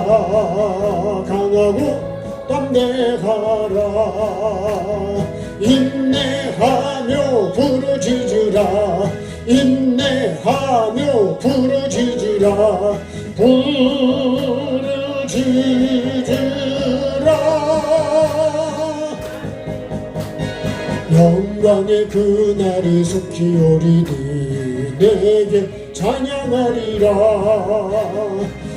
강하고 담대하라. 인내하며 부르짖으라. 인내하며 부르짖으라. 부르짖으라. 영광 영광의 그날이 속히 오리니 내게 찬양하리라.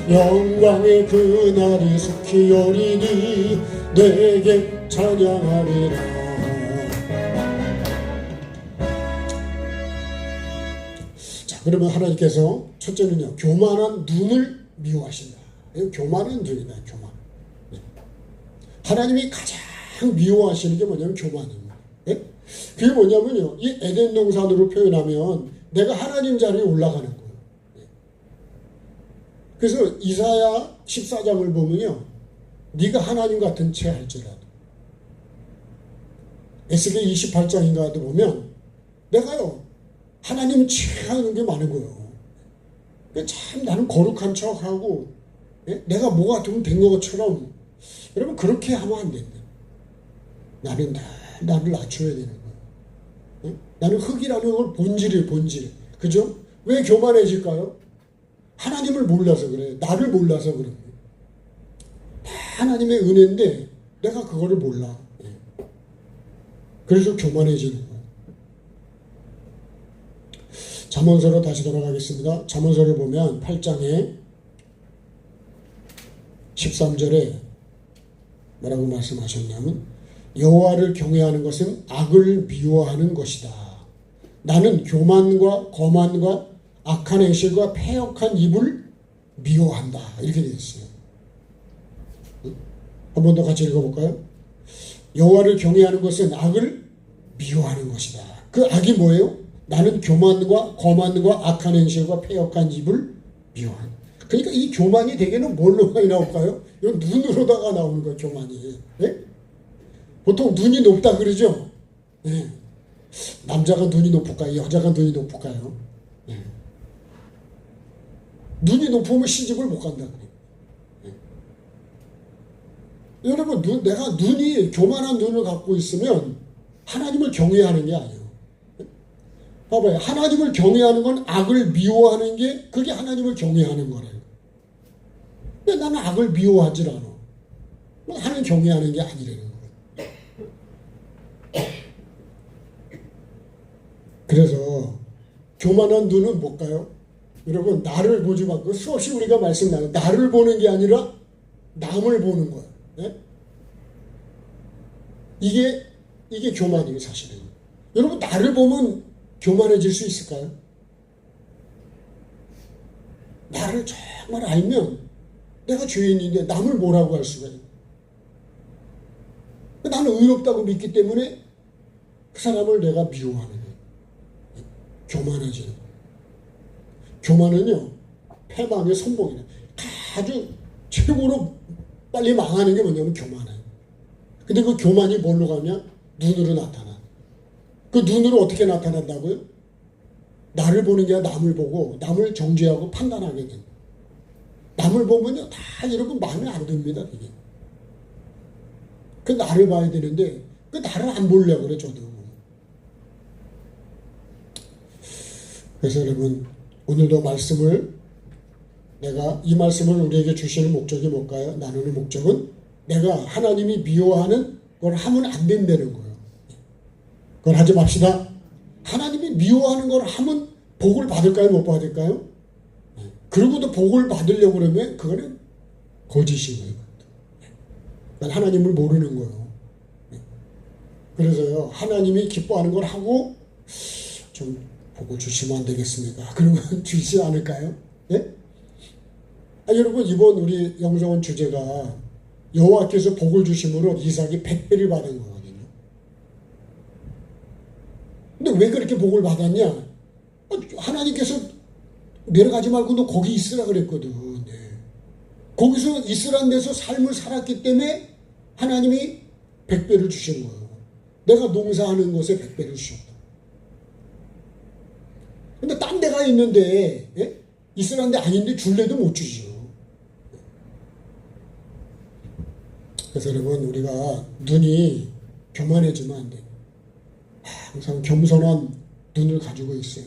영광의 그날이 속히 오리니 내게 찬양하리라. 자, 그러면 하나님께서 첫째는요, 교만한 눈을 미워하신다. 교만한 눈이다. 교만. 하나님이 가장 미워하시는 게 뭐냐면 교만입니다. 네? 그게 뭐냐면요, 이 에덴 동산으로 표현하면 내가 하나님 자리에 올라가는 거예요. 네. 그래서 이사야 14장을 보면요, 네가 하나님 같은 채 할지라도, 에스겔 28장인가도 보면 내가요 하나님 취하는 게 많은 거예요. 참 나는 거룩한 척하고, 예? 내가 뭐 같으면 된 것처럼. 여러분, 그렇게 하면 안 된다. 나는 나를 낮춰야 되는 거예요. 예? 나는 흙이라는 걸 본질이에요. 본질. 그죠? 왜 교만해질까요? 하나님을 몰라서 그래요. 나를 몰라서 그래요. 하나님의 은혜인데 내가 그거를 몰라. 예. 그래서 교만해지는 거예요. 잠언서로 다시 돌아가겠습니다. 잠언서를 보면 8장에 13절에 뭐라고 말씀하셨냐면, 여호와를 경외하는 것은 악을 미워하는 것이다. 나는 교만과 거만과 악한 행실과 패역한 입을 미워한다. 이렇게 되어 있어요. 한 번 더 같이 읽어볼까요? 여호와를 경외하는 것은 악을 미워하는 것이다. 그 악이 뭐예요? 나는 교만과 거만과 악한 행실과 패역한 입을 미워한다. 그러니까 이 교만이 대개는 뭘로 많이 나올까요? 이건 눈으로다가 나오는 거예요, 교만이. 네? 보통 눈이 높다 그러죠? 네. 남자가 눈이 높을까요? 여자가 눈이 높을까요? 네. 눈이 높으면 시집을 못 간다 그래요. 네. 여러분, 내가 교만한 눈을 갖고 있으면 하나님을 경외하는 게 아니에요. 봐봐요. 하나님을 경외하는 건 악을 미워하는 게, 그게 하나님을 경외하는 거래요. 근데 나는 악을 미워하지 않아. 하나님 경외하는 게 아니라는 거예요. 그래서 교만한 눈은 뭘까요? 여러분, 나를 보지 말고, 수없이 우리가 말씀 나눠, 나를 보는 게 아니라 남을 보는 거예요. 네? 이게 교만이에요, 사실은. 여러분, 나를 보면 교만해질 수 있을까요? 나를 정말 알면 내가 죄인인데 남을 뭐라고 할 수가 있어요. 나는 의롭다고 믿기 때문에 그 사람을 내가 미워하는 거예요. 교만하지. 교만은요, 패망의 선봉이에요. 아주 최고로 빨리 망하는 게 뭐냐면 교만해요. 근데 그 교만이 뭘로 가면 눈으로 나타나. 그 눈으로 어떻게 나타난다고요? 나를 보는 게 아니라 남을 보고 남을 정죄하고 판단하게 됩니다. 남을 보면요, 다 여러분 마음에 안 듭니다. 그게. 그 나를 봐야 되는데 그 나를 안 보려고 그래, 저도. 그래서 여러분, 오늘도 이 말씀을 우리에게 주시는 목적이 뭘까요? 나누는 목적은 내가 하나님이 미워하는 걸 하면 안 된다는 거예요. 그걸 하지 맙시다. 하나님이 미워하는 걸 하면 복을 받을까요? 못 받을까요? 그러고도 복을 받으려고 그러면 그거는 거짓이에요. 하나님을 모르는 거예요. 그래서요, 하나님이 기뻐하는 걸 하고 좀 복을 주시면 안 되겠습니까? 그러면 주시지 않을까요? 예? 여러분, 이번 우리 영성원 주제가 여호와께서 복을 주심으로 이삭이 100배를 받은 거거든요. 근데 왜 그렇게 복을 받았냐? 하나님께서 내려가지 말고 너 거기 있으라 그랬거든. 네. 거기서 있으란 데서 삶을 살았기 때문에 하나님이 100배를 주신 거예요. 내가 농사하는 것에 100배를 주셨다. 근데 딴 데가 있는데, 예? 있으란 데 아닌데 줄래도 못 주죠. 그래서 여러분, 우리가 눈이 교만해지면 안 돼요. 항상 겸손한 눈을 가지고 있어요.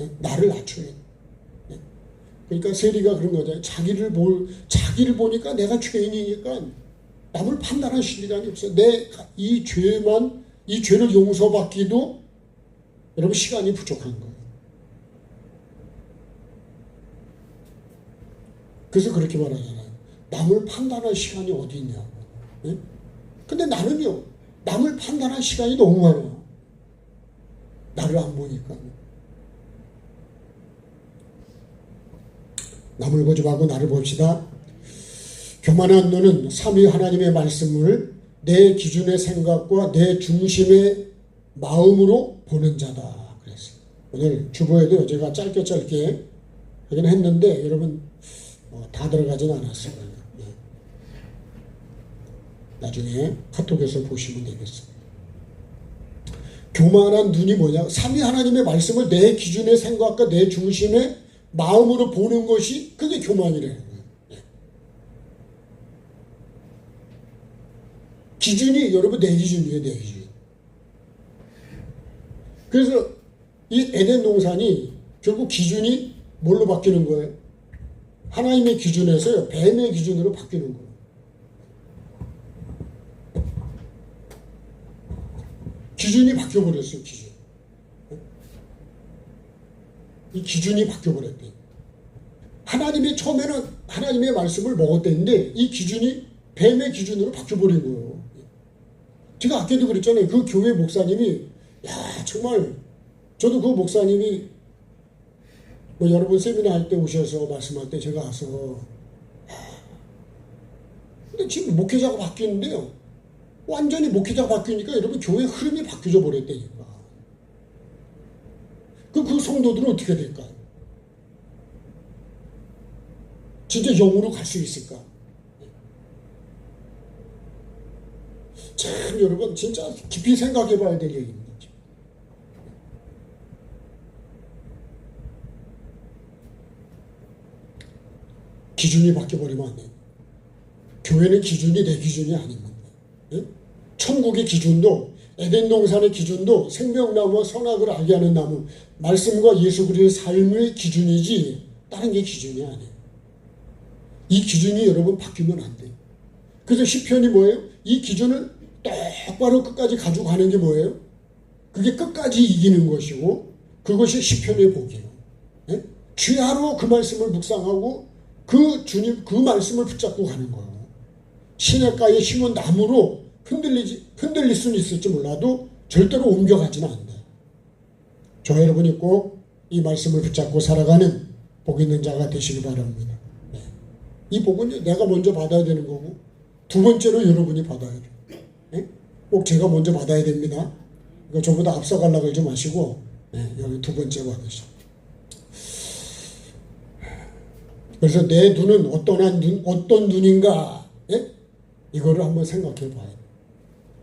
예? 나를 낮춰야 돼요. 예? 그러니까 세리가 그런 거잖아요. 자기를 보니까 내가 죄인이니까 남을 판단할 시간이 없어요. 이 죄만, 이 죄를 용서받기도 여러분 시간이 부족한 거예요. 그래서 그렇게 말하잖아요. 남을 판단할 시간이 어디 있냐고. 네? 근데 나는요, 남을 판단할 시간이 너무 많아요. 나를 안 보니까. 남을 보지 말고 나를 봅시다. 교만한 너는 삼위 하나님의 말씀을 내 기준의 생각과 내 중심의 마음으로 보는 자다. 그랬어요. 오늘 주보에도 제가 짧게 하긴 했는데 여러분 다 들어가진 않았어요. 네. 나중에 카톡에서 보시면 되겠습니다. 교만한 눈이 뭐냐? 삼위 하나님의 말씀을 내 기준의 생각과 내 중심의 마음으로 보는 것이 그게 교만이라는 거예요. 네. 기준이 여러분 내 기준이에요. 내 기준. 그래서 이 에덴 동산이 결국 기준이 뭘로 바뀌는 거예요? 하나님의 기준에서요, 뱀의 기준으로 바뀌는 거예요. 기준이 바뀌어버렸어요, 기준. 이 기준이 바뀌어버렸대. 하나님이 처음에는 하나님의 말씀을 먹었대는데 이 기준이 뱀의 기준으로 바뀌어버린 거예요. 제가 아까도 그랬잖아요. 그 교회 목사님이, 야, 정말, 저도 그 목사님이 여러분 세미나 할 때 오셔서 말씀할 때 제가 가서, 근데 지금 목회자가 바뀌는데요. 완전히 목회자가 바뀌니까 여러분 교회 흐름이 바뀌어져 버렸다니까. 그 성도들은 어떻게 될까요? 진짜 영으로 갈 수 있을까? 참 여러분 진짜 깊이 생각해 봐야 될 얘기입니다. 기준이 바뀌어버리면 안 돼요. 교회는 기준이 내 기준이 아닙니다. 예? 천국의 기준도 에덴 동산의 기준도 생명나무와 선악을 알게 하는 나무 말씀과 예수 그리스도의 삶의 기준이지 다른 게 기준이 아니에요. 이 기준이 여러분 바뀌면 안 돼요. 그래서 시편이 뭐예요? 이 기준을 똑바로 끝까지 가지고 가는 게 뭐예요? 그게 끝까지 이기는 것이고 그것이 시편의 복이에요. 예? 주야로 그 말씀을 묵상하고 그 주님 그 말씀을 붙잡고 가는 거예요. 시냇가에 심은 나무로 흔들릴 수는 있을지 몰라도 절대로 옮겨가지는 않는다. 저 여러분이 꼭 이 말씀을 붙잡고 살아가는 복 있는 자가 되시기 바랍니다. 네. 이 복은 내가 먼저 받아야 되는 거고 두 번째로 여러분이 받아야 돼요. 네? 꼭 제가 먼저 받아야 됩니다. 이거 저보다 앞서가려고 하지 마시고 네, 여기 두 번째 받으시오. 그래서 내 눈은 어떤 눈인가? 예? 이거를 한번 생각해 봐요.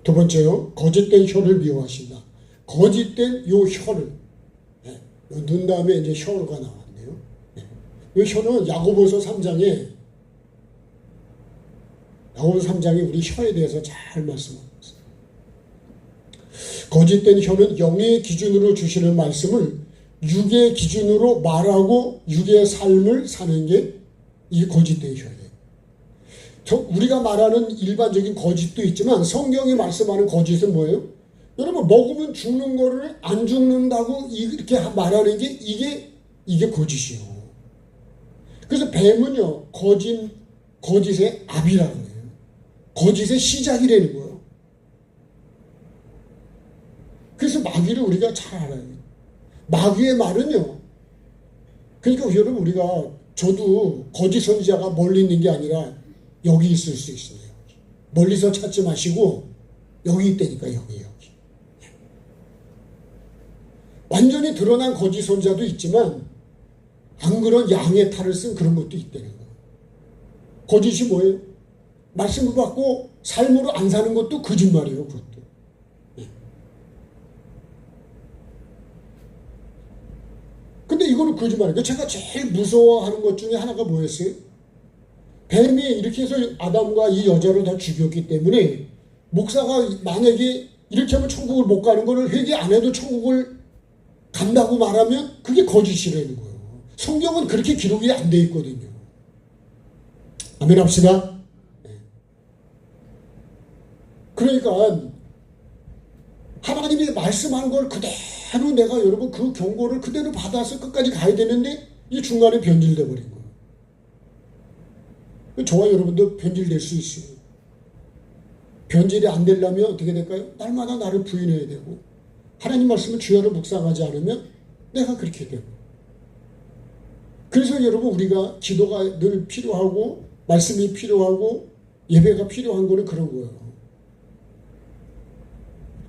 두 번째요, 거짓된 혀를 미워하신다. 거짓된 요 혀를, 예, 요 눈 다음에 이제 혀가 나왔네요. 예. 요 혀는 야고보서 3장에 우리 혀에 대해서 잘 말씀하고 있어요. 거짓된 혀는 영의 기준으로 주시는 말씀을 육의 기준으로 말하고 육의 삶을 사는 게 이 거짓된 혀예요. 우리가 말하는 일반적인 거짓도 있지만 성경이 말씀하는 거짓은 뭐예요? 여러분 먹으면 죽는 거를 안 죽는다고 이렇게 말하는 게 이게 거짓이에요. 그래서 뱀은요 거짓의 압이라고 해요. 거짓의 시작이라는 거예요. 그래서 마귀를 우리가 잘 알아요. 마귀의 말은요. 그러니까 여러분 우리가 저도 거짓 선지자가 멀리 있는 게 아니라 여기 있을 수 있어요. 멀리서 찾지 마시고 여기 있다니까 여기. 완전히 드러난 거짓 선지자도 있지만 안 그런 양의 탈을 쓴 그런 것도 있다는 거예요. 거짓이 뭐예요? 말씀을 받고 삶으로 안 사는 것도 거짓말이에요. 그것도. 근데 이거는 거짓말이에요. 제가 제일 무서워하는 것 중에 하나가 뭐였어요? 뱀이 이렇게 해서 아담과 이 여자를 다 죽였기 때문에 목사가 만약에 이렇게 하면 천국을 못 가는 거를 회개 안 해도 천국을 간다고 말하면 그게 거짓이라는 거예요. 성경은 그렇게 기록이 안 돼 있거든요. 아멘 합시다. 그러니까 하나님이 말씀한 걸 그대로 내가 여러분 그 경고를 그대로 받아서 끝까지 가야 되는데 이 중간에 변질돼 버린 거예요. 저와 여러분도 변질될 수 있어요. 변질이 안 되려면 어떻게 될까요? 날마다 나를 부인해야 되고 하나님 말씀을 주야로 묵상하지 않으면 내가 그렇게 되고. 그래서 여러분 우리가 기도가 늘 필요하고 말씀이 필요하고 예배가 필요한 거는 그런 거예요.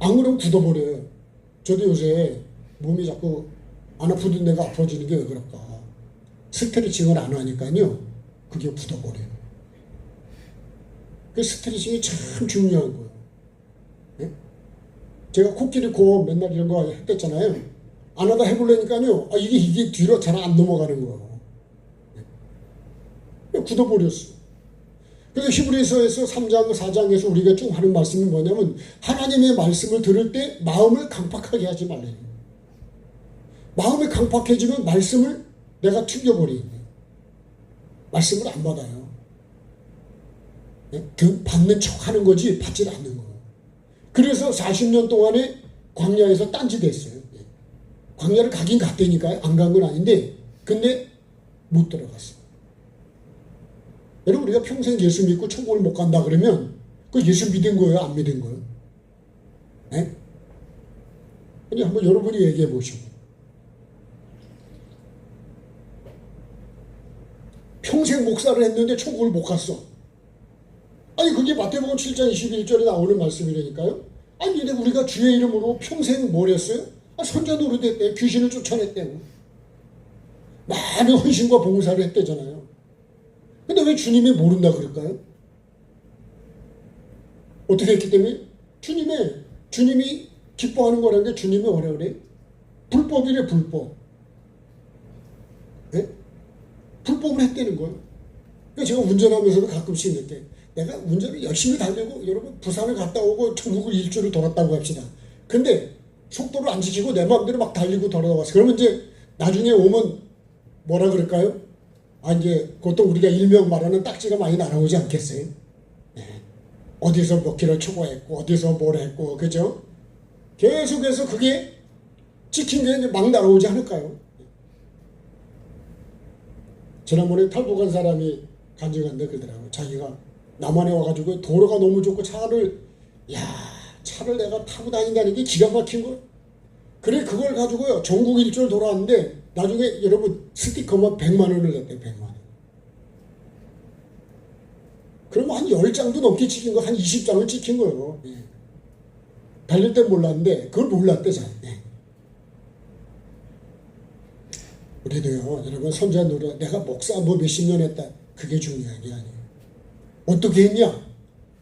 안 그러면 굳어버려요. 저도 요새 몸이 자꾸 안 아프던 데가 아파지는 게 왜 그럴까. 스트레칭을 안 하니까요. 그게 굳어버려요. 그 스트레칭이 참 중요한 거예요. 네? 제가 코끼리 코 맨날 이런 거 했댔잖아요. 안 하다 해보려니까요. 이게 뒤로 잘 안 넘어가는 거예요. 네? 굳어버렸어요. 그래서 히브리서에서 3장, 4장에서 우리가 쭉 하는 말씀이 뭐냐면 하나님의 말씀을 들을 때 마음을 강팍하게 하지 말래요. 마음이 강팍해지면 말씀을 내가 튕겨버리는 거예요. 말씀을 안 받아요. 받는 척 하는 거지 받지 않는 거예요. 그래서 40년 동안에 광야에서 딴짓했어요. 광야를 가긴 갔다니까요. 안 간 건 아닌데 근데 못 들어갔어요. 여러분 우리가 평생 예수 믿고 천국을 못 간다 그러면 그 예수 믿은 거예요? 안 믿은 거예요? 네? 아니 한번 여러분이 얘기해 보시고 평생 목사를 했는데 천국을 못 갔어. 아니 그게 마태복음 7장 21절에 나오는 말씀이라니까요. 아니 근데 우리가 주의 이름으로 평생 뭘 했어요? 선자 노릇했대. 귀신을 쫓아냈대고 많은 헌신과 봉사를 했대잖아요. 근데 왜 주님이 모른다 그럴까요? 어떻게 했기 때문에? 주님이 기뻐하는 거라는 게 주님이 뭐라 그래? 불법이래 불법. 네? 불법을 했다는 거예요. 그러니까 제가 운전하면서도 가끔씩 이렇게 내가 운전을 열심히 달리고 여러분 부산을 갔다 오고 전국을 일주를 돌았다고 합시다. 근데 속도를 안 지키고 내 마음대로 막 달리고 돌아왔어. 그러면 이제 나중에 오면 뭐라 그럴까요? 이제 그것도 우리가 일명 말하는 딱지가 많이 날아오지 않겠어요? 네. 어디서 몇 킬로 초과했고 어디서 뭘 했고 그죠? 계속해서 그게 찍힌 게 이제 막 날아오지 않을까요? 지난번에 탈북한 사람이 간증한다 그러더라고요. 자기가 남한에 와가지고 도로가 너무 좋고 차를 내가 타고 다닌다는 게 기가 막힌 거. 그래 그걸 가지고요 전국 일주를 돌아왔는데 나중에 여러분 스티커만 100만 원을 냈대요. 100만 원. 그러면 한 10장도 넘게 찍힌 거 한 20장을 찍힌 거예요. 예. 달릴 땐 몰랐는데 그걸 몰랐대 잘. 예. 우리도요 여러분 선자 노릇 내가 목사 뭐 몇십 년 했다 그게 중요한 게 아니에요. 어떻게 했냐?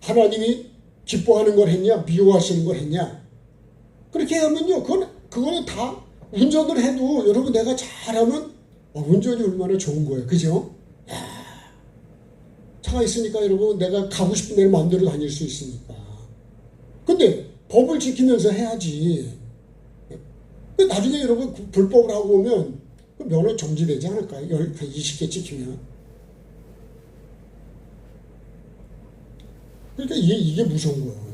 하나님이 기뻐하는 걸 했냐? 미워하시는 걸 했냐? 그렇게 하면요 그거는 다 운전을 해도 여러분 내가 잘하면 운전이 얼마나 좋은 거예요. 그죠? 차가 있으니까 여러분 내가 가고 싶은 데를 마음대로 다닐 수 있으니까. 근데 법을 지키면서 해야지. 나중에 여러분 불법을 하고 오면 면허 정지되지 않을까요? 20개 찍히면. 그러니까 이게 무서운 거예요.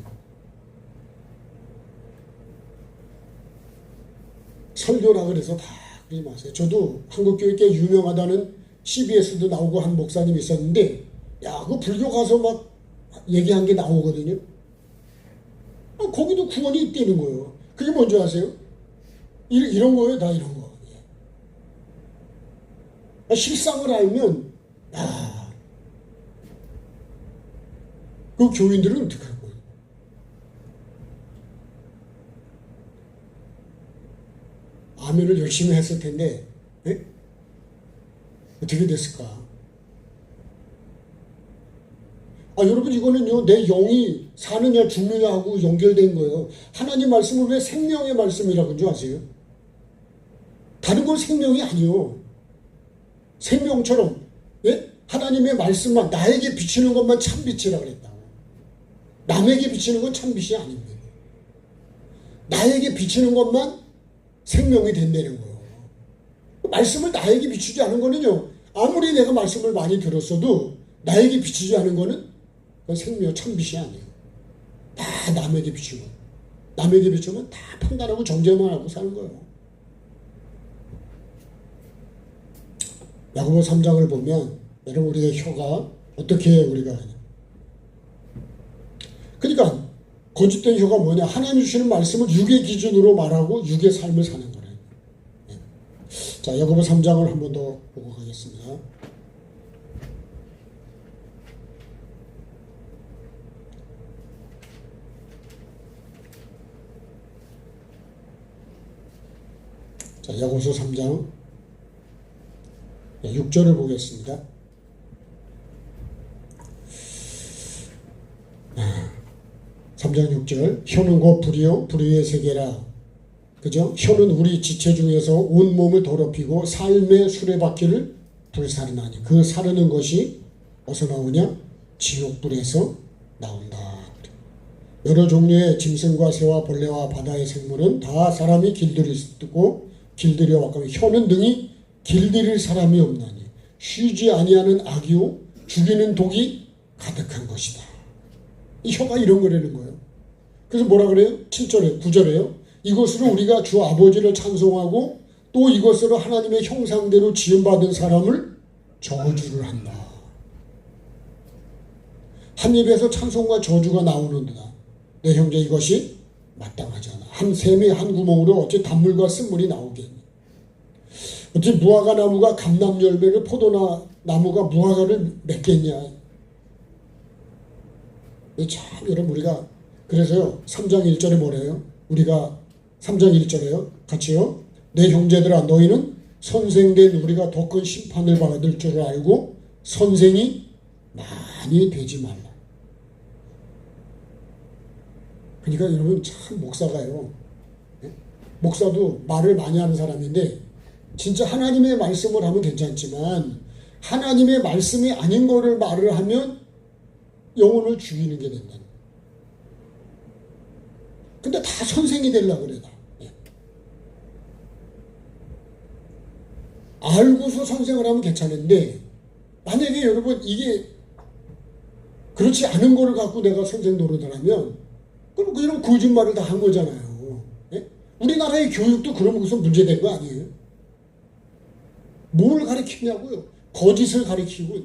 설교라 그래서 다 그러지 마세요. 저도 한국교회 꽤 유명하다는 CBS도 나오고 한 목사님이 있었는데 그 불교 가서 막 얘기한 게 나오거든요. 거기도 구원이 있다는 거예요. 그게 뭔지 아세요? 이런 거예요. 다 이런 거. 실상을 알면 그 교인들은 어떻게 할 거예요? 아멘을 열심히 했을 텐데 어떻게 됐을까? 여러분 이거는요 내 영이 사느냐 죽느냐 하고 연결된 거예요. 하나님 말씀을 왜 생명의 말씀이라고 하는 줄 아세요? 다른 건 생명이 아니요. 생명처럼 하나님의 말씀만 나에게 비치는 것만 참빛이라고 그랬다고. 남에게 비치는 건 참빛이 아닙니다. 나에게 비치는 것만 생명이 된다는 거예요. 말씀을 나에게 비추지 않은 거는요 아무리 내가 말씀을 많이 들었어도 나에게 비치지 않은 거는 그건 생명 참빛이 아니에요. 다 남에게 비추고. 남에게 비추면 다 판단하고 정죄만 하고 사는 거예요. 야고보 3장을 보면 여러분 우리의 혀가 어떻게 우리가 하냐. 그러니까 거짓된 혀가 뭐냐. 하나님 주시는 말씀을 육의 기준으로 말하고 육의 삶을 사는 거예요. 자, 야고보 3장을 한 번 더 보고 가겠습니다. 자, 야고보서 3장 6절을 보겠습니다. 3장 6절. 혀는 곧 불이요 불의의 세계라. 그죠? 혀는 우리 지체 중에서 온 몸을 더럽히고 삶의 수레바퀴를 불사르나니. 그 사르는 것이 어디서 나오냐? 지옥불에서 나온다. 여러 종류의 짐승과 새와 벌레와 바다의 생물은 다 사람이 길들이고 길들여 왔거니 혀는 등이 길들일 사람이 없나니 쉬지 아니하는 악이요 죽이는 독이 가득한 것이다. 이 혀가 이런 거라는 거예요. 그래서 뭐라 그래요? 7절에 9절에요. 이것으로 우리가 주 아버지를 찬송하고 또 이것으로 하나님의 형상대로 지음받은 사람을 저주를 한다. 한 입에서 찬송과 저주가 나오는도다. 내 형제 이것이 마땅하지 않아. 한 샘이 한 구멍으로 어찌 단물과 쓴물이 나오겠니. 어찌 무화과 나무가 감람 열매를 포도나무가 무화과를 맺겠냐. 참 여러분 우리가 그래서요 3장 1절에 뭐래요? 우리가 3장 1절에요 같이요. 내 형제들아 너희는 선생된 우리가 더 큰 심판을 받을 줄 알고 선생이 많이 되지 말라. 그러니까 여러분 참 목사가요. 목사도 말을 많이 하는 사람인데 진짜 하나님의 말씀을 하면 괜찮지만 하나님의 말씀이 아닌 거를 말을 하면 영혼을 죽이는 게 된다. 근데 다 선생이 되려고 그래. 알고서 선생을 하면 괜찮은데 만약에 여러분 이게 그렇지 않은 거를 갖고 내가 선생 노릇을 하면 그럼 이런 거짓말을 다 한 거잖아요. 예? 우리나라의 교육도 그러면 무슨 문제된 거 아니에요? 뭘 가르치냐고요? 거짓을 가르치고.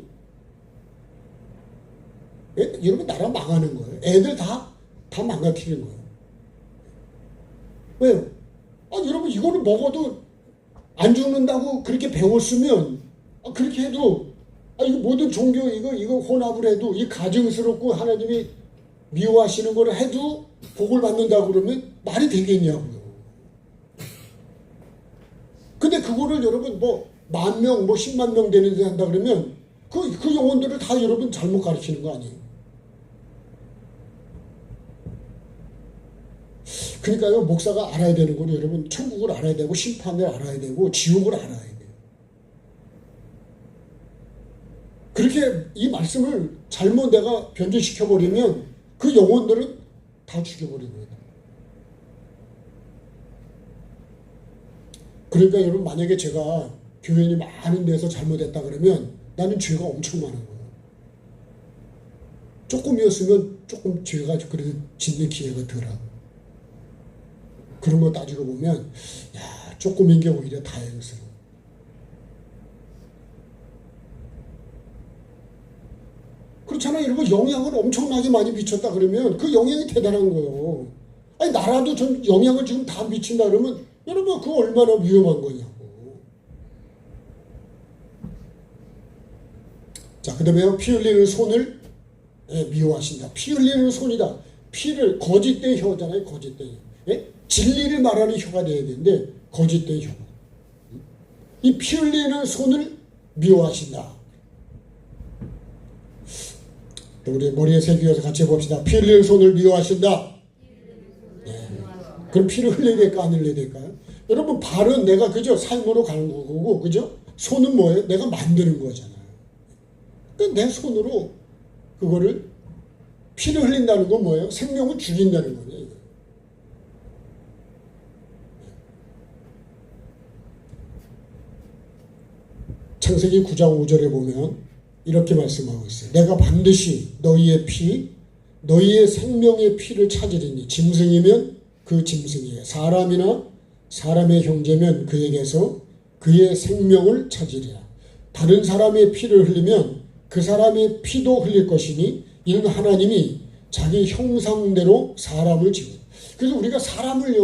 예? 여러분 나라 망하는 거예요. 애들 다 망가뜨리는 거예요. 왜요? 여러분 이거를 먹어도 안 죽는다고 그렇게 배웠으면 그렇게 해도 이거 모든 종교 이거 혼합을 해도 이 가증스럽고 하나님이 미워하시는 걸 해도 복을 받는다고 그러면 말이 되겠냐고요. 근데 그거를 여러분 10,000명 10만 명 되는 데 한다 그러면 그 영혼들을 다 여러분 잘못 가르치는 거 아니에요? 그러니까요 목사가 알아야 되는 건 여러분 천국을 알아야 되고 심판을 알아야 되고 지옥을 알아야 돼요. 그렇게 이 말씀을 잘못 내가 변질시켜버리면 그 영혼들은 다 죽여버리는 거예요. 그러니까 여러분 만약에 제가 교인이 많은 데서 잘못했다 그러면 나는 죄가 엄청 많은 거예요. 조금이었으면 조금 죄가 그래도 짓는 기회가 덜하고 그런 거 따지고 보면 조금인 게 오히려 다행스러워. 그렇잖아요. 여러분 영향을 엄청나게 많이 미쳤다 그러면 그 영향이 대단한 거예요. 나라도 좀 영향을 지금 다 미친다 그러면 여러분 그거 얼마나 위험한 거냐고. 자, 그 다음에 피 흘리는 손을 미워하신다. 피 흘리는 손이다. 피를 거짓된 혀잖아요. 거짓된 혀. 진리를 말하는 혀가 돼야 되는데 거짓된 혀. 이 피 흘리는 손을 미워하신다. 우리 머리에 새기어서 같이 해봅시다. 피 흘리는 손을 미워하신다. 그럼 피를 흘려야 될까 안 흘려야 될까요? 여러분 발은 내가 그죠 삶으로 가는 거고 그죠? 손은 뭐예요? 내가 만드는 거잖아요. 그러니까 내 손으로 그거를 피를 흘린다는 건 뭐예요? 생명을 죽인다는 거예요. 창세기 9장 5절에 보면 이렇게 말씀하고 있어요. 내가 반드시 너희의 피, 너희의 생명의 피를 찾으리니 짐승이면 그 짐승이에요. 사람이나 사람의 형제면 그에게서 그의 생명을 찾으리라. 다른 사람의 피를 흘리면 그 사람의 피도 흘릴 것이니 이는 하나님이 자기 형상대로 사람을 지은. 그래서 우리가 사람을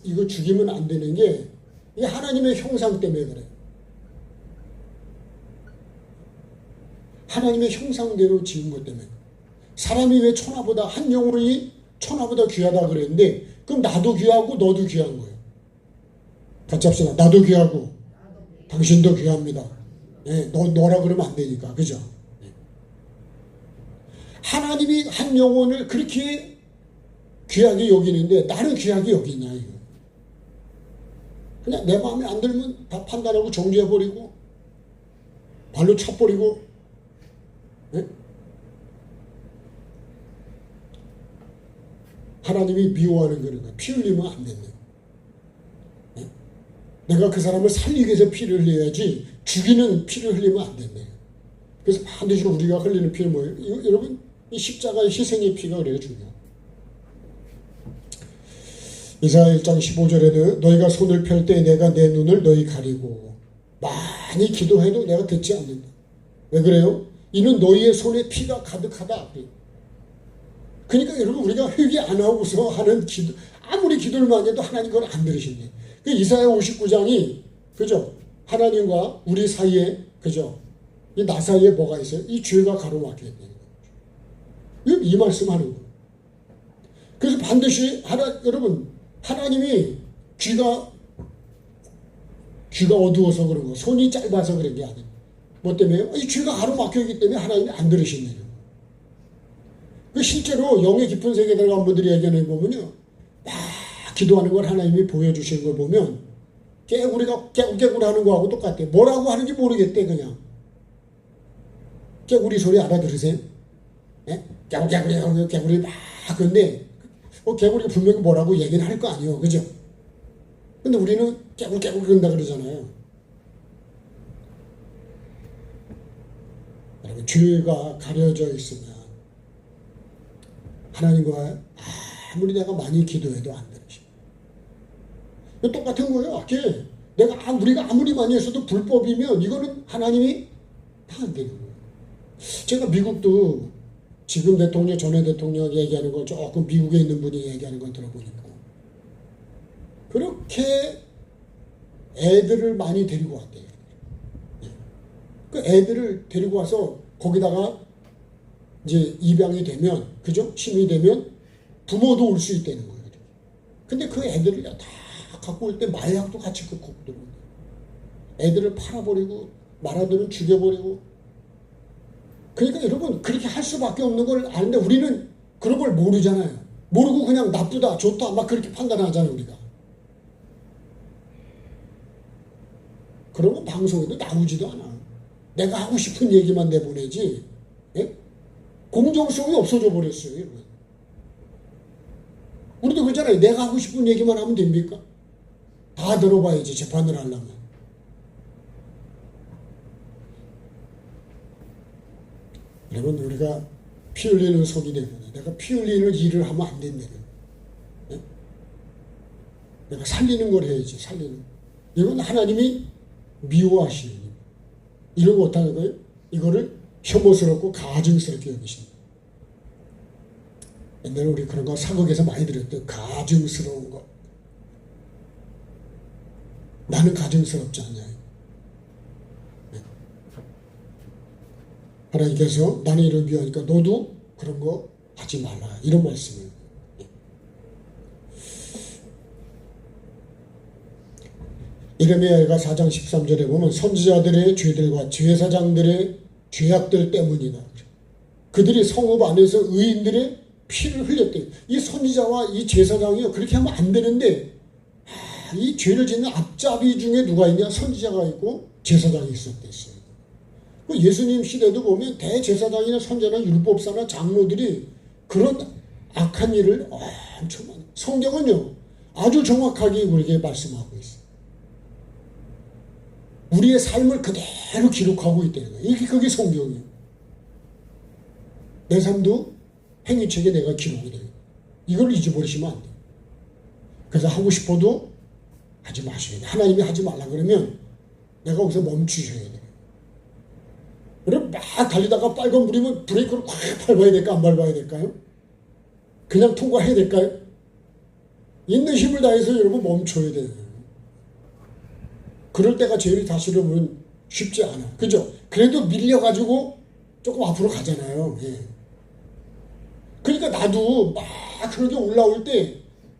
이거 죽이면 안 되는 게 이 하나님의 형상 때문에 그래요. 하나님의 형상대로 지은 것 때문에. 사람이 왜 한 영혼이 천하보다 귀하다 그랬는데 그럼 나도 귀하고 너도 귀한 거예요. 같이 합시다. 나도 귀하고 당신도 귀합니다. 네, 너라 그러면 안 되니까. 그죠? 네. 하나님이 한 영혼을 그렇게 귀하게 여기는데 나는 귀하게 여기냐 이거. 그냥 내 마음에 안 들면 다 판단하고 정지해버리고 발로 차버리고. 네? 하나님이 미워하는 그런 거야. 피 흘리면 안 된다. 네? 내가 그 사람을 살리기 위해서 피를 흘려야지 죽이는 피를 흘리면 안 된다. 그래서 반드시 우리가 흘리는 피는 뭐예요? 여러분 이 십자가의 희생의 피가 그래요 중요해요. 이사야 1장 15절에도 너희가 손을 펼 때 내가 내 눈을 너희 가리고 많이 기도해도 내가 듣지 않는다. 왜 그래요? 이는 너희의 손에 피가 가득하다. 그러니까 여러분 우리가 회개 안 하고서 하는 기도, 아무리 기도를 많이 해도 하나님 그걸 안 들으신대. 그 이사야 59장이 그죠? 하나님과 우리 사이에 그죠? 이 나 사이에 뭐가 있어요? 이 죄가 가로막혀 있는 거예요. 이 말씀하는 거예요. 그래서 반드시 여러분 하나님이 귀가 어두워서 그런 거, 손이 짧아서 그런 게 아니에요. 뭐 때문에요? 이 귀가 가로막혀 있기 때문에 하나님이 안 들으신대요. 그 실제로 영의 깊은 세계에 들어간 분들이 얘기하는 거 보면요, 막 기도하는 걸 하나님이 보여주시는 걸 보면 깨구리 하는 거하고 똑같대. 뭐라고 하는지 모르겠대. 그냥 깨구리 소리 알아들으세요? 예? 깨구리 막 그런데 개구리가 분명히 뭐라고 얘기는 할 거 아니에요. 그죠? 근데 우리는 깨구리 그런다 그러잖아요. 여러분, 죄가 가려져 있으면 하나님과 아무리 내가 많이 기도해도 안 되지. 똑같은 거예요. 우리가 아무리 많이 했어도 불법이면 이거는 하나님이 다 안 되는 거예요. 제가 미국도 지금 대통령, 전에 대통령 얘기하는 거 조금 미국에 있는 분이 얘기하는 걸 들어보니까 그렇게 애들을 많이 데리고 왔대요. 그 애들을 데리고 와서 거기다가 이제 입양이 되면, 그죠? 심이 되면 부모도 올 수 있다는 거예요. 근데 그 애들을 다 갖고 올 때 마약도 같이 갖고 들어오는 거예요. 애들을 팔아버리고 말아들면 죽여버리고. 그러니까 여러분 그렇게 할 수밖에 없는 걸 아는데 우리는 그런 걸 모르잖아요. 모르고 그냥 나쁘다 좋다 막 그렇게 판단하잖아요. 우리가 그런 건 방송에도 나오지도 않아. 내가 하고 싶은 얘기만 내보내지. 예? 공정성이 없어져 버렸어요. 여러분. 우리도 그렇잖아요. 내가 하고 싶은 얘기만 하면 됩니까? 다 들어봐야지 재판을 하려면. 여러분 우리가 피 흘리는 손이 되면 내가 피 흘리는 일을 하면 안 된다는. 네? 내가 살리는 걸 해야지. 살리는. 이건 하나님이 미워하시는 일. 이런 거 못하는 거예요. 이거를 혐오스럽고 가증스럽게 여기십니다. 옛날에 우리 그런 거 사극에서 많이 들었대요. 가증스러운 거. 나는 가증스럽지 않냐. 하나님께서 나는 이를 미워하니까 너도 그런 거 하지 말라. 이런 말씀을. 예레미야가 4장 13절에 보면 선지자들의 죄들과 제사장들의 죄악들 때문이다. 그들이 성읍 안에서 의인들의 피를 흘렸대요. 이 선지자와 이 제사장이요 그렇게 하면 안 되는데 이 죄를 짓는 앞잡이 중에 누가 있냐? 선지자가 있고 제사장이 있었댔어요. 예수님 시대도 보면 대제사장이나 선지자나 율법사나 장로들이 그런 악한 일을 엄청 많이. 성경은요 아주 정확하게 우리에게 말씀하고 있어요. 우리의 삶을 그대로 기록하고 있다는 거예요. 그게 성경이에요. 내 삶도 행위책에 내가 기록이 돼요. 이걸 잊어버리시면 안 돼요. 그래서 하고 싶어도 하지 마셔야 돼. 하나님이 하지 말라 그러면 내가 거기서 멈추셔야 돼. 그럼 막 달리다가 빨간 불이면 브레이크를 꽉 밟아야 될까 안 밟아야 될까요? 그냥 통과해야 될까요? 있는 힘을 다해서 여러분 멈춰야 돼요. 그럴 때가 제일 사실은 쉽지 않아. 그죠? 그래도 밀려가지고 조금 앞으로 가잖아요. 예. 그러니까 나도 막 그렇게 올라올 때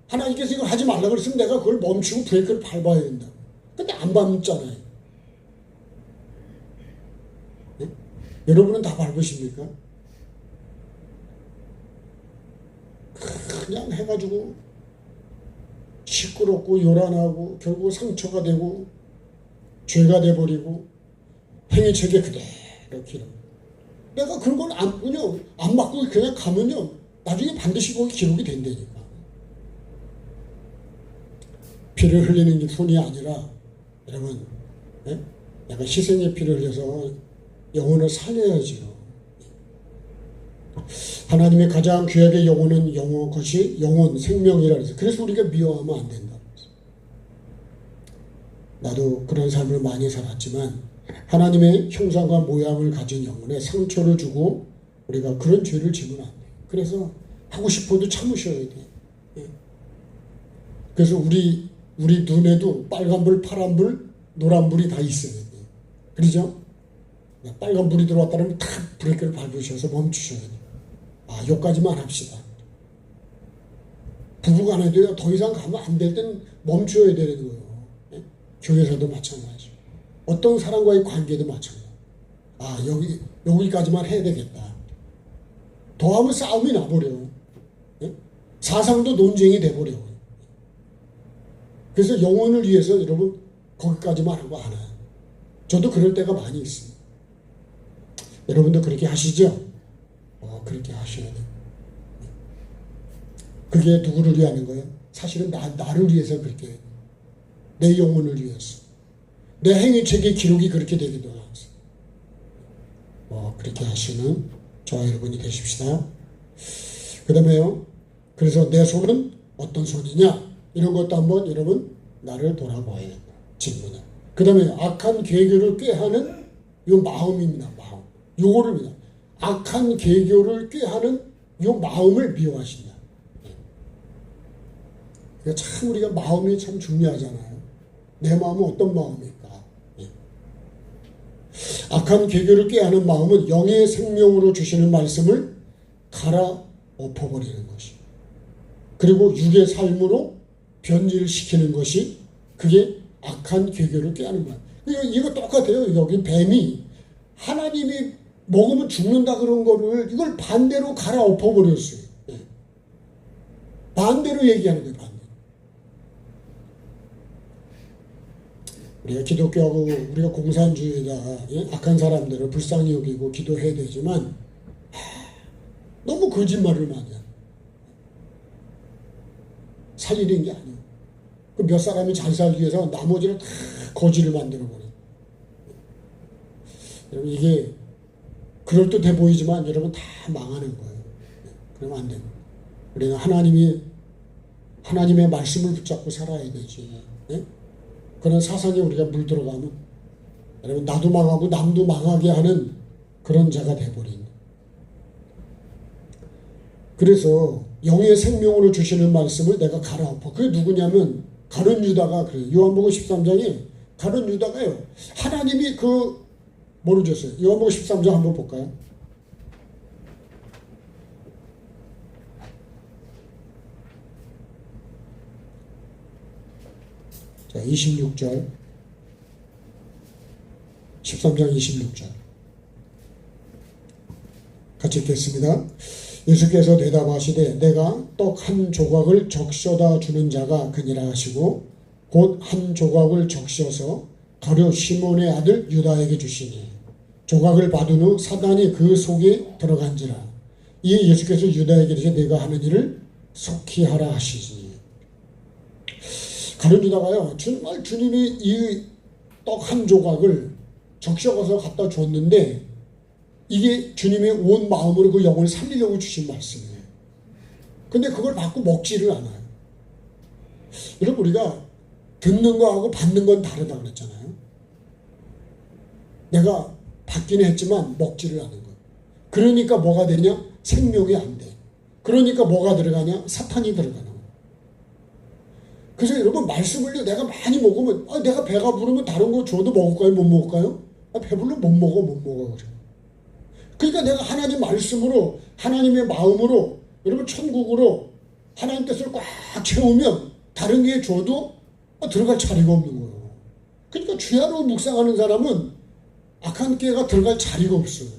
하나님께서 이걸 하지 말라 그랬으면 내가 그걸 멈추고 브레이크를 밟아야 된다. 근데 안 밟잖아요. 예? 여러분은 다 밟으십니까? 그냥 해가지고 시끄럽고 요란하고 결국 상처가 되고 죄가 돼버리고 행위책에 그대로 기록. 내가 그런 걸 그냥 안 맞고 그냥 가면요 나중에 반드시 거기 기록이 된다니까. 피를 흘리는 게 손이 아니라 여러분, 예? 내가 희생의 피를 흘려서 영혼을 살려야지요. 하나님의 가장 귀하게 영혼은 것이 영혼, 생명이라 그래서 그래서 우리가 미워하면 안 된다. 나도 그런 삶을 많이 살았지만 하나님의 형상과 모양을 가진 영혼에 상처를 주고 우리가 그런 죄를 지면 안 돼요. 그래서 하고 싶어도 참으셔야 돼요. 예. 그래서 우리 눈에도 빨간불, 파란불, 노란불이 다 있어야 돼요. 그러죠? 빨간불이 들어왔다면 탁 브레이크를 밟으셔서 멈추셔야 돼요. 아, 여기까지만 합시다. 부부간에도요, 더 이상 가면 안 될 땐 멈춰야 되는 거예요. 예? 교회에서도 마찬가지죠. 어떤 사람과의 관계도 마찬가지죠. 아, 여기까지만 해야 되겠다. 더 하면 싸움이 나버려요. 예? 사상도 논쟁이 돼버려요. 그래서 영혼을 위해서 여러분 거기까지만 하고 안 해요. 저도 그럴 때가 많이 있어요. 여러분도 그렇게 하시죠? 그렇게 하셔야 돼요. 그게 누구를 위하는 거예요? 사실은 나를 위해서 그렇게 해요. 내 영혼을 위해서. 내 행위책의 기록이 그렇게 되기도 하죠. 그렇게 하시는 저와 여러분이 되십시다. 그 다음에요. 그래서 내 손은 어떤 손이냐? 이런 것도 한번 여러분 나를 돌아봐야 된다. 질문을. 그 다음에 악한 계교를 꾀하는 이 마음입니다. 마음. 요거를입니다. 악한 계교를 꾀하는 이 마음을 미워하신다. 그러니까 참 우리가 마음이 참 중요하잖아요. 내 마음은 어떤 마음일까? 악한 계교를 꾀하는 마음은 영의 생명으로 주시는 말씀을 갈아 엎어버리는 것이. 그리고 육의 삶으로 변질시키는 것이 그게 악한 계교를 꾀하는 거예요. 이거 똑같아요. 여기 뱀이 하나님이 먹으면 죽는다 그런 거를 이걸 반대로 갈아 엎어버렸어요. 반대로 얘기하는 거예요. 반대로. 우리가 기독교하고 우리가 공산주의다 악한 사람들을 불쌍히 여기고 기도해야 되지만 너무 거짓말을 많이 해요. 살리는 게 아니에요. 그 몇 사람이 잘 살기 위해서 나머지를 다 거지를 만들어버려요. 여러분 이게 그럴듯해 보이지만 여러분 다 망하는 거예요. 그러면 안 돼요. 우리는 하나님의 말씀을 붙잡고 살아야 되지. 네? 그런 사상에 우리가 물들어가면 여러분 나도 망하고 남도 망하게 하는 그런 자가 돼버린다. 그래서 영의 생명으로 주시는 말씀을 내가 갈아엎어. 그게 누구냐면 가룟 유다가 그래요. 요한복음 13장에 가룟 유다가요. 하나님이 뭐를 줬어요? 요한복음 13장 한번 볼까요? 자, 26절. 13장 26절. 같이 읽겠습니다. 예수께서 대답하시되 내가 떡 한 조각을 적셔다 주는 자가 그니라 하시고 곧 한 조각을 적셔서 가룟 시몬의 아들 유다에게 주시니 조각을 받은 후 사단이 그 속에 들어간지라. 이에 예수께서 유다에게 이르시되 내가 하는 일을 속히 하라 하시지. 가룟 유다가요 정말 주님이 이 떡 한 조각을 적셔서 갖다 줬는데 이게 주님의 온 마음으로 그 영혼을 살리려고 주신 말씀이에요. 근데 그걸 받고 먹지를 않아요. 여러분 우리가 듣는 거하고 받는 건 다르다 그랬잖아요. 내가 받기는 했지만 먹지를 않은 거예요. 그러니까 뭐가 되냐? 생명이 안 돼. 그러니까 뭐가 들어가냐? 사탄이 들어가는 거예요. 그래서 여러분 말씀을요 내가 많이 먹으면 내가 배가 부르면 다른 거 줘도 먹을까요? 못 먹을까요? 배불러 못 먹어. 그러니까 내가 하나님 말씀으로 하나님의 마음으로 여러분 천국으로 하나님 뜻을 꽉 채우면 다른 게 줘도 들어갈 자리가 없는 거예요. 그러니까 주야로 묵상하는 사람은 악한 깨가 들어갈 자리가 없어요.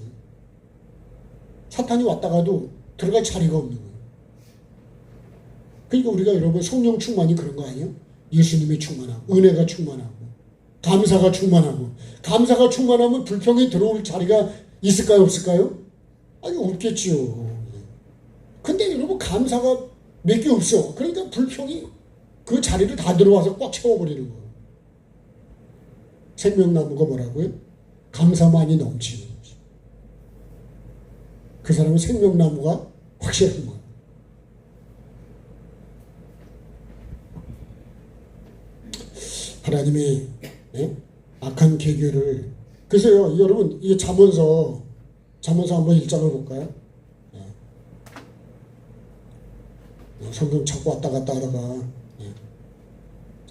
사탄이 왔다가도 들어갈 자리가 없는 거예요. 그러니까 우리가 여러분 성령 충만이 그런 거 아니에요? 예수님이 충만하고 은혜가 충만하고 감사가 충만하고 감사가 충만하면 불평이 들어올 자리가 있을까요? 없을까요? 아니 없겠지요. 근데 여러분 감사가 몇 개 없어. 그러니까 불평이 그 자리를 다 들어와서 꽉 채워버리는 거예요. 생명나무가 뭐라고요? 감사만이 넘치는 거죠. 그 사람은 생명나무가 확실한 거예요. 하나님이 악한 계교를 그래서요 여러분 이 잠언서 한번 1장을 볼까요? 성경 찾고 왔다 갔다 하다가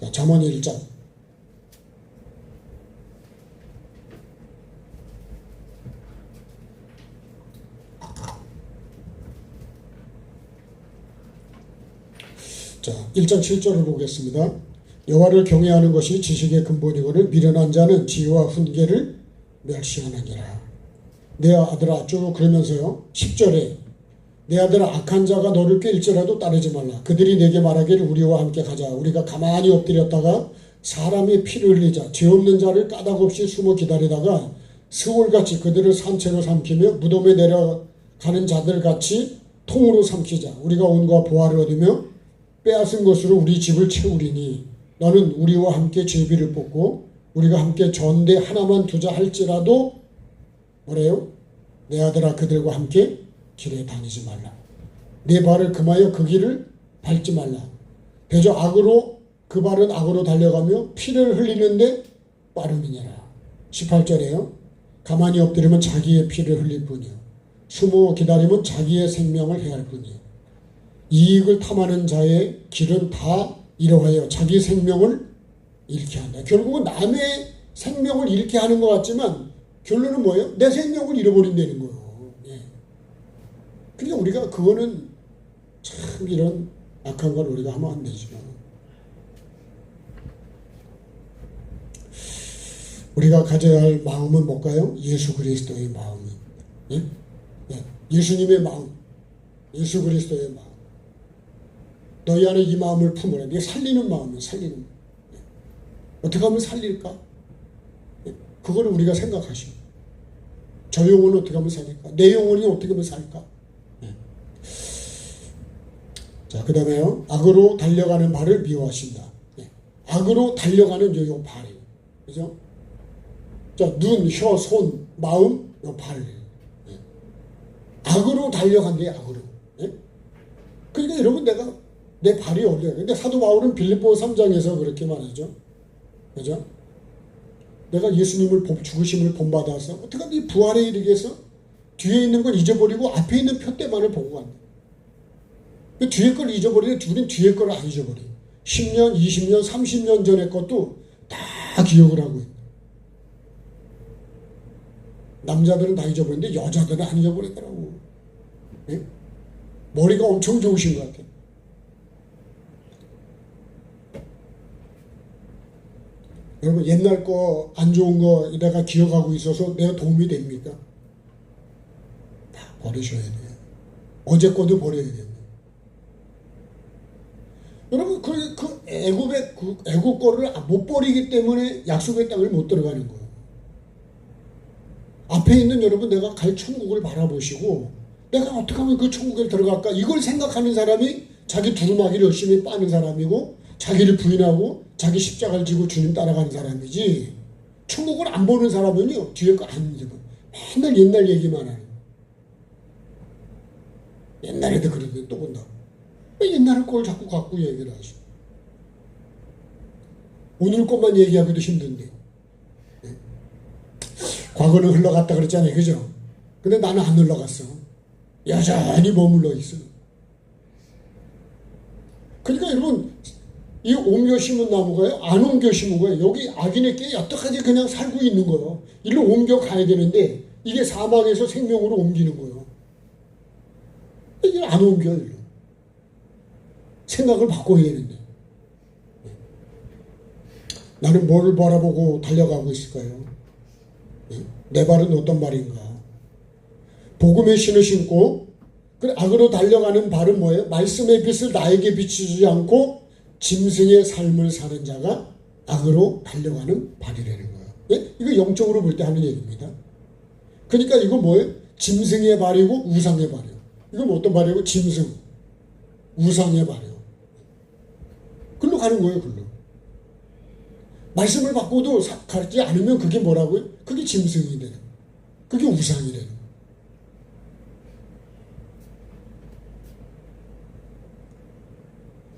자, 잠언 1장 자 1장 7절을 보겠습니다. 여호와를 경외하는 것이 지식의 근본이거늘 미련한 자는 지혜와 훈계를 멸시하느니라. 내 아들아 쭉 그러면서요 10절에 내 아들아 악한 자가 너를 꾀일지라도 따르지 말라. 그들이 내게 말하기를 우리와 함께 가자. 우리가 가만히 엎드렸다가 사람의 피를 흘리자. 죄 없는 자를 까닭없이 숨어 기다리다가 스올같이 그들을 산채로 삼키며 무덤에 내려가는 자들같이 통으로 삼키자. 우리가 온과 보화를 얻으며 빼앗은 것으로 우리 집을 채우리니 너는 우리와 함께 제비를 뽑고 우리가 함께 전대 하나만 두자 할지라도 뭐래요? 내 아들아 그들과 함께 길에 다니지 말라. 내 발을 금하여 그 길을 밟지 말라. 대저 악으로 그 발은 악으로 달려가며 피를 흘리는데 빠름이니라. 18절에요. 가만히 엎드리면 자기의 피를 흘릴 뿐이요 숨어 기다리면 자기의 생명을 해할 뿐이요 이익을 탐하는 자의 길은 다 이러하여 자기 생명을 잃게 한다. 결국은 남의 생명을 잃게 하는 것 같지만 결론은 뭐예요? 내 생명을 잃어버린다는 거예요. 그러니까 우리가 그거는 참 이런 악한 걸 우리가 하면 안 되죠. 우리가 가져야 할 마음은 뭘까요? 예수 그리스도의 마음입니다. 예? 예수님의 마음, 예수 그리스도의 마음. 너희 안에 이 마음을 품으라. 네가 살리는 마음이에요. 살리는 마음. 어떻게 하면 살릴까? 그거를 우리가 생각하시고 저 영혼은 어떻게 하면 살릴까? 내 영혼이 어떻게 하면 살까? 자, 그 다음에요. 악으로 달려가는 발을 미워하신다. 악으로 달려가는 요 발이에요. 그죠? 자, 눈, 혀, 손, 마음, 요 발. 악으로 달려간대, 악으로. 그러니까 여러분 내가 내 발이 어려요. 근데 사도 바울은 빌립보 3장에서 그렇게 말하죠. 그죠? 내가 예수님을 죽으심을 본받아서 어떻게 이 부활에 이르기 위해서 뒤에 있는 걸 잊어버리고 앞에 있는 표대만을 보고 간다. 뒤에 걸 잊어버리는데 우리는 뒤에 걸 안 잊어버려. 10년, 20년, 30년 전의 것도 다 기억을 하고 있다. 남자들은 다 잊어버리는데 여자들은 안 잊어버리더라고. 네? 머리가 엄청 좋으신 것 같아요. 여러분 옛날 거 안 좋은 거 내가 기억하고 있어서 내가 도움이 됩니까? 다 버리셔야 돼요. 어제 거도 버려야 돼요. 여러분 그 애굽 거를 못 버리기 때문에 약속의 땅을 못 들어가는 거예요. 앞에 있는 여러분 내가 갈 천국을 바라보시고 내가 어떻게 하면 그 천국에 들어갈까 이걸 생각하는 사람이 자기 두루마기를 열심히 빠는 사람이고 자기를 부인하고 자기 십자가를 지고 주님 따라가는 사람이지 천국을 안 보는 사람은요 뒤에 거 안 잊어버려. 맨날 옛날 얘기만 하는 거예요. 옛날에도 그랬는데 또 본다. 왜 옛날의 걸 자꾸 갖고 얘기를 하시고 오늘 것만 얘기하기도 힘든데. 과거는 흘러갔다 그랬잖아요. 그죠? 근데 나는 안 흘러갔어. 여전히 머물러 있어. 그러니까 여러분, 이 옮겨 심은 나무가요, 안 옮겨 심은 거예요. 여기 악인에게 여태까지 그냥 살고 있는 거예요. 일로 옮겨 가야 되는데, 이게 사망에서 생명으로 옮기는 거예요. 이게 안 옮겨요, 일로. 생각을 바꿔야 되는데. 나는 뭐를 바라보고 달려가고 있을까요? 내 발은 어떤 발인가? 복음의 신을 신고 악으로 달려가는 발은 뭐예요? 말씀의 빛을 나에게 비추지 않고 짐승의 삶을 사는 자가 악으로 달려가는 발이라는 거예요. 예? 이거 영적으로 볼 때 하는 얘기입니다. 그러니까 이거 뭐예요? 짐승의 발이고 우상의 발이에요. 이건 뭐 어떤 발이고? 짐승, 우상의 발이에요. 글로 가는 거예요, 글로. 말씀을 받고도 가르치지 않으면 그게 뭐라고요? 그게 짐승이 되는, 그게 우상이 되는.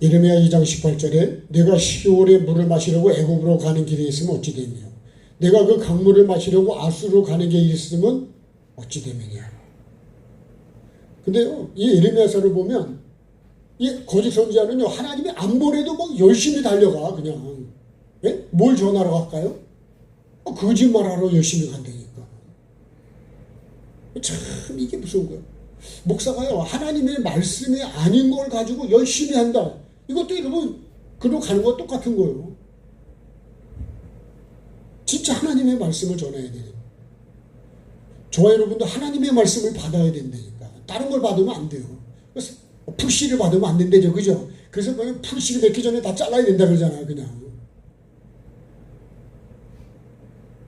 예레미야 2장 18절에 내가 시올의 물을 마시려고 애굽으로 가는 길에 있으면 어찌 되며 내가 그 강물을 마시려고 아수르로 가는 길에 있으면 어찌 되느냐. 근데요, 이 예레미야서를 보면 이 거짓 선지자는요, 하나님이 안 보내도 막 열심히 달려가. 그냥 예? 뭘 전하러 갈까요? 거짓말하러 열심히 간다니까. 참 이게 무서운 거예요. 목사가요, 하나님의 말씀이 아닌 걸 가지고 열심히 한다. 이것도 여러분 그로 가는 거 똑같은 거예요. 진짜 하나님의 말씀을 전해야 돼요. 저와 여러분도 하나님의 말씀을 받아야 된다니까. 다른 걸 받으면 안 돼요. 그래서 풀씨를 받으면 안 된다죠, 그죠? 그래서 그냥 풀씨를 맺기 전에 다 잘라야 된다 그러잖아요, 그냥.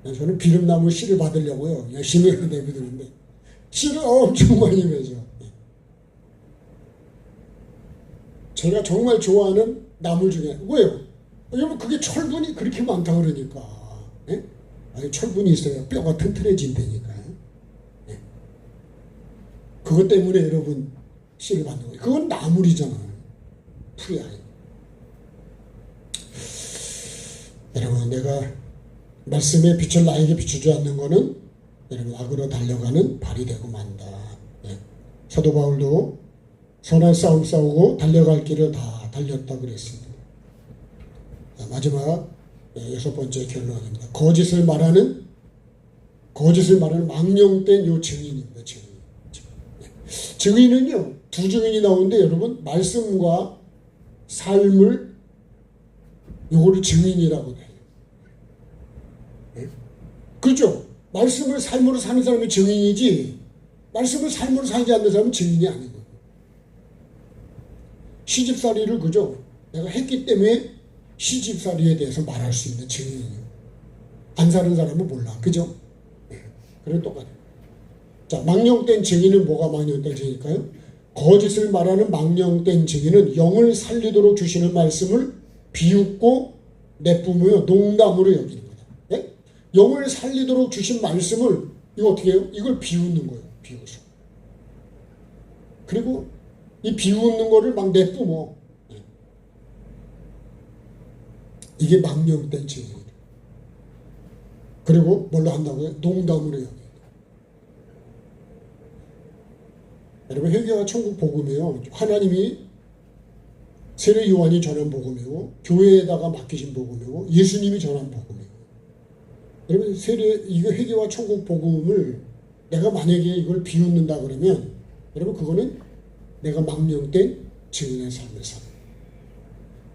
저는 비름나무 씨를 받으려고요, 열심히 내비두는데 씨를 엄청 많이 맺어. 제가 정말 좋아하는 나무 중에, 왜요? 여러분 그게 철분이 그렇게 많다 그러니까. 예? 아니, 철분이 있어야 뼈가 튼튼해진다니까. 예? 그것 때문에 여러분 씨를 받는 거예요. 그건 나물이잖아요, 풀이 아니에요. 여러분, 내가 말씀의 빛을 나에게 비추지 않는 것은 여러분 악으로 달려가는 발이 되고 만다. 예. 사도 바울도 선한 싸움 싸우고 달려갈 길을 다 달렸다 그랬습니다. 자, 마지막 6번째 결론입니다. 거짓을 말하는 망령된 요 증인입니다. 증인. 예. 증인은요, 두 증인이 나오는데 여러분 말씀과 삶을 요거를 증인이라고 해요. 그렇죠? 말씀을 삶으로 사는 사람이 증인이지 말씀을 삶으로 살지 않는 사람은 증인이 아니고. 시집살이를 그죠? 내가 했기 때문에 시집살이에 대해서 말할 수 있는 증인이에요. 안 사는 사람은 몰라. 그죠? 네. 그래 똑같아요. 자, 망령된 증인은 뭐가 망령된 증인일까요? 거짓을 말하는 망령된 증인은 영을 살리도록 주시는 말씀을 비웃고 내뿜으며 농담으로 여기는 거다. 네? 영을 살리도록 주신 말씀을 이거 어떻게 해요? 이걸 비웃는 거예요. 비웃어. 그리고 이 비웃는 거를 막 내뿜어. 이게 망령된 증인이에요. 그리고 뭘로 한다고요? 농담으로 여기요. 여러분, 회개와 천국 복음이요, 하나님이 세례 요한이 전한 복음이고 교회에다가 맡기신 복음이고 예수님이 전한 복음이에요. 여러분, 이거 회개와 천국 복음을 내가 만약에 이걸 비웃는다 그러면 여러분 그거는 내가 망령된 증인의 삶을 살아.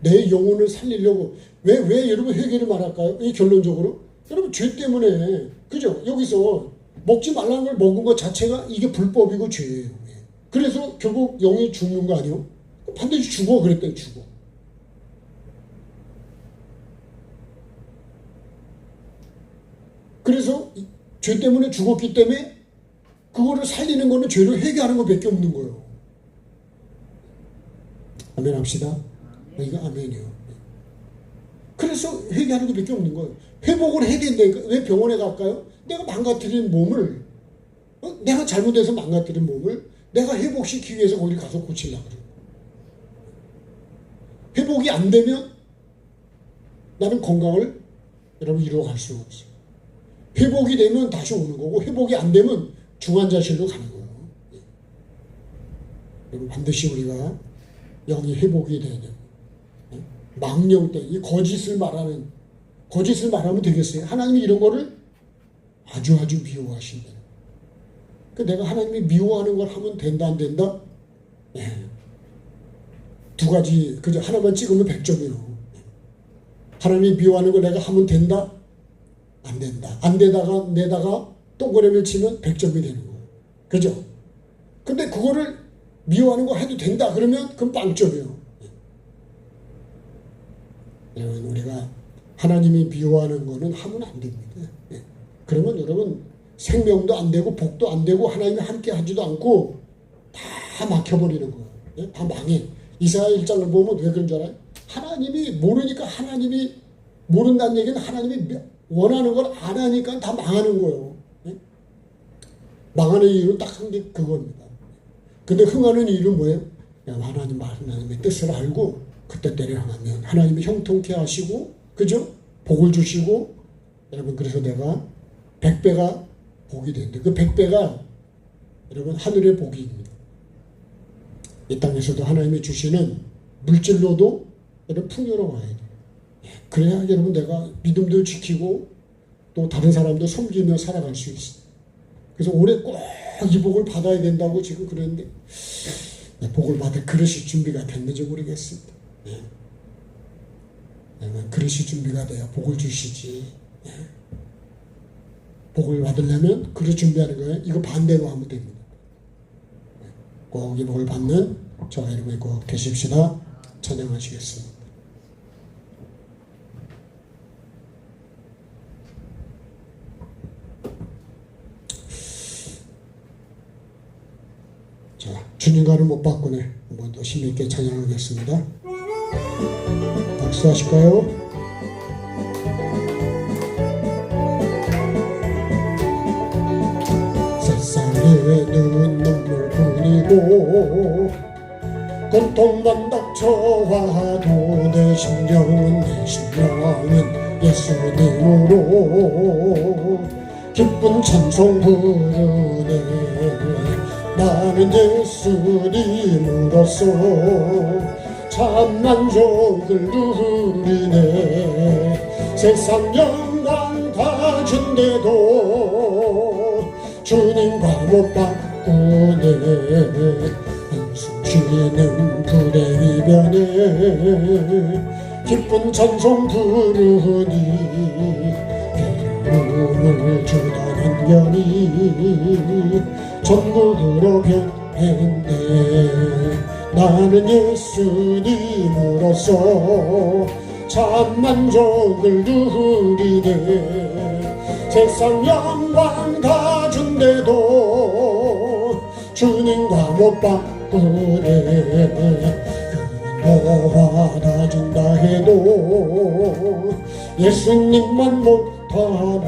내 영혼을 살리려고 왜 여러분 회개를 말할까요? 이 결론적으로 여러분 죄 때문에, 그죠? 여기서 먹지 말라는 걸 먹은 것 자체가 이게 불법이고 죄예요. 그래서 결국 영이 죽는 거 아니에요? 반드시 죽어 그랬더니 죽어. 그래서 죄 때문에 죽었기 때문에 그거를 살리는 거는 죄를 회개하는 것밖에 없는 거예요. 아멘 합시다. 이거 아멘이에요. 그래서 회개하는 것밖에 없는 거예요. 회복을 해야 된다니까. 왜 병원에 갈까요? 내가 망가뜨린 몸을, 내가 잘못해서 망가뜨린 몸을 내가 회복시키기 위해서 거기 가서 고치려고 그래요. 회복이 안 되면 나는 건강을 여러분 이루어갈 수가 없어요. 회복이 되면 다시 오는 거고 회복이 안 되면 중환자실로 가는 거예요. 여러분 반드시 우리가 영이 회복이 돼야 돼요. 망령 때 이 거짓을 말하면 되겠어요? 하나님이 이런 거를 아주 미워하신다. 내가 하나님이 미워하는 걸 하면 된다 안 된다? 두 가지 그저 하나만 찍으면 100점이요. 하나님이 미워하는 걸 내가 하면 된다? 안 된다. 안 되다가 내다가 동그라미를 치면 100점이 되는 거예요. 그죠? 근데 그거를 미워하는 거 해도 된다 그러면 그건 빵점이에요. 여러분 우리가 하나님이 미워하는 거는 하면 안 됩니다. 그러면 여러분 생명도 안 되고 복도 안 되고 하나님이 함께 하지도 않고 다 막혀버리는 거예요. 다 망해. 이사야 1장을 보면 왜 그런 줄 알아요? 하나님이 모르니까 하나님이 모른다는 얘기는 하나님이 원하는 걸 안 하니까 다 망하는 거예요. 망하는 이유는 딱 한 게 그겁니다. 근데 흥하는 이유는 뭐예요? 하나님의 뜻을 알고 그때 때를 향하면 하나님이 형통케 하시고 그죠? 복을 주시고 여러분 그래서 내가 100배가 복이 되는데 그 100배가 여러분 하늘의 복입니다. 이 땅에서도 하나님이 주시는 물질로도 여러분 풍요로워야 돼요. 그래야 여러분 내가 믿음도 지키고 또 다른 사람도 섬기며 살아갈 수 있어요. 그래서 올해 꼭 이 복을 받아야 된다고 지금 그랬는데 복을 받을 그릇이 준비가 됐는지 모르겠습니다. 그릇이 준비가 돼야 복을 주시지. 복을 받으려면 그릇 준비하는 거예요. 이거 반대로 하면 됩니다. 꼭 이 복을 받는 저와 여러분이 꼭 되십시다. 찬양하시겠습니다. 자, 주님과는 못 바꾸네. 한 번 더 힘있게 찬양하겠습니다. 박수 하실까요? 세상에 눈물 흘리고 고통만 닥쳐와도 내 심령은 예수님으로 기쁜 찬송 부르네. 나는 예수님으로서 참 만족을 누리네. 세상 영광 다 준대도 주님과 못 바꾸네. 한숨 쉬는 불의 이변에 기쁜 찬송 부르니 괴로움을 주던 한견이 전국으로 변했네. 나는 예수님으로서 참 만족을 누리네. 세상 영광 다 준대도 주님과 못 바꾸네. 그만 다 준다 해도 예수님만 못하며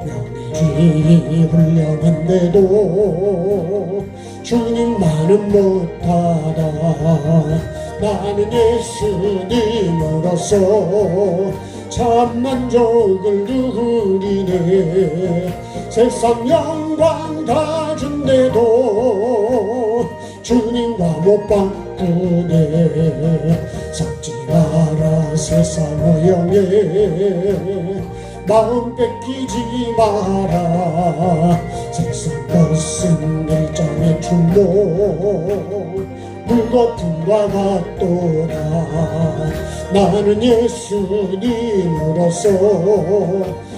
명예주의 훌륭한데도 주님만은 못하다. 나는 예수님으로서 참 만족을 누리네. 세상 영광 다 준대도 주님과 못 바꾸네. 섞지 마라 세상 모형에 마음 뺏기지 마라. 세상 것은 일장의 충동 물거품과 같도다. 나는 예수님으로서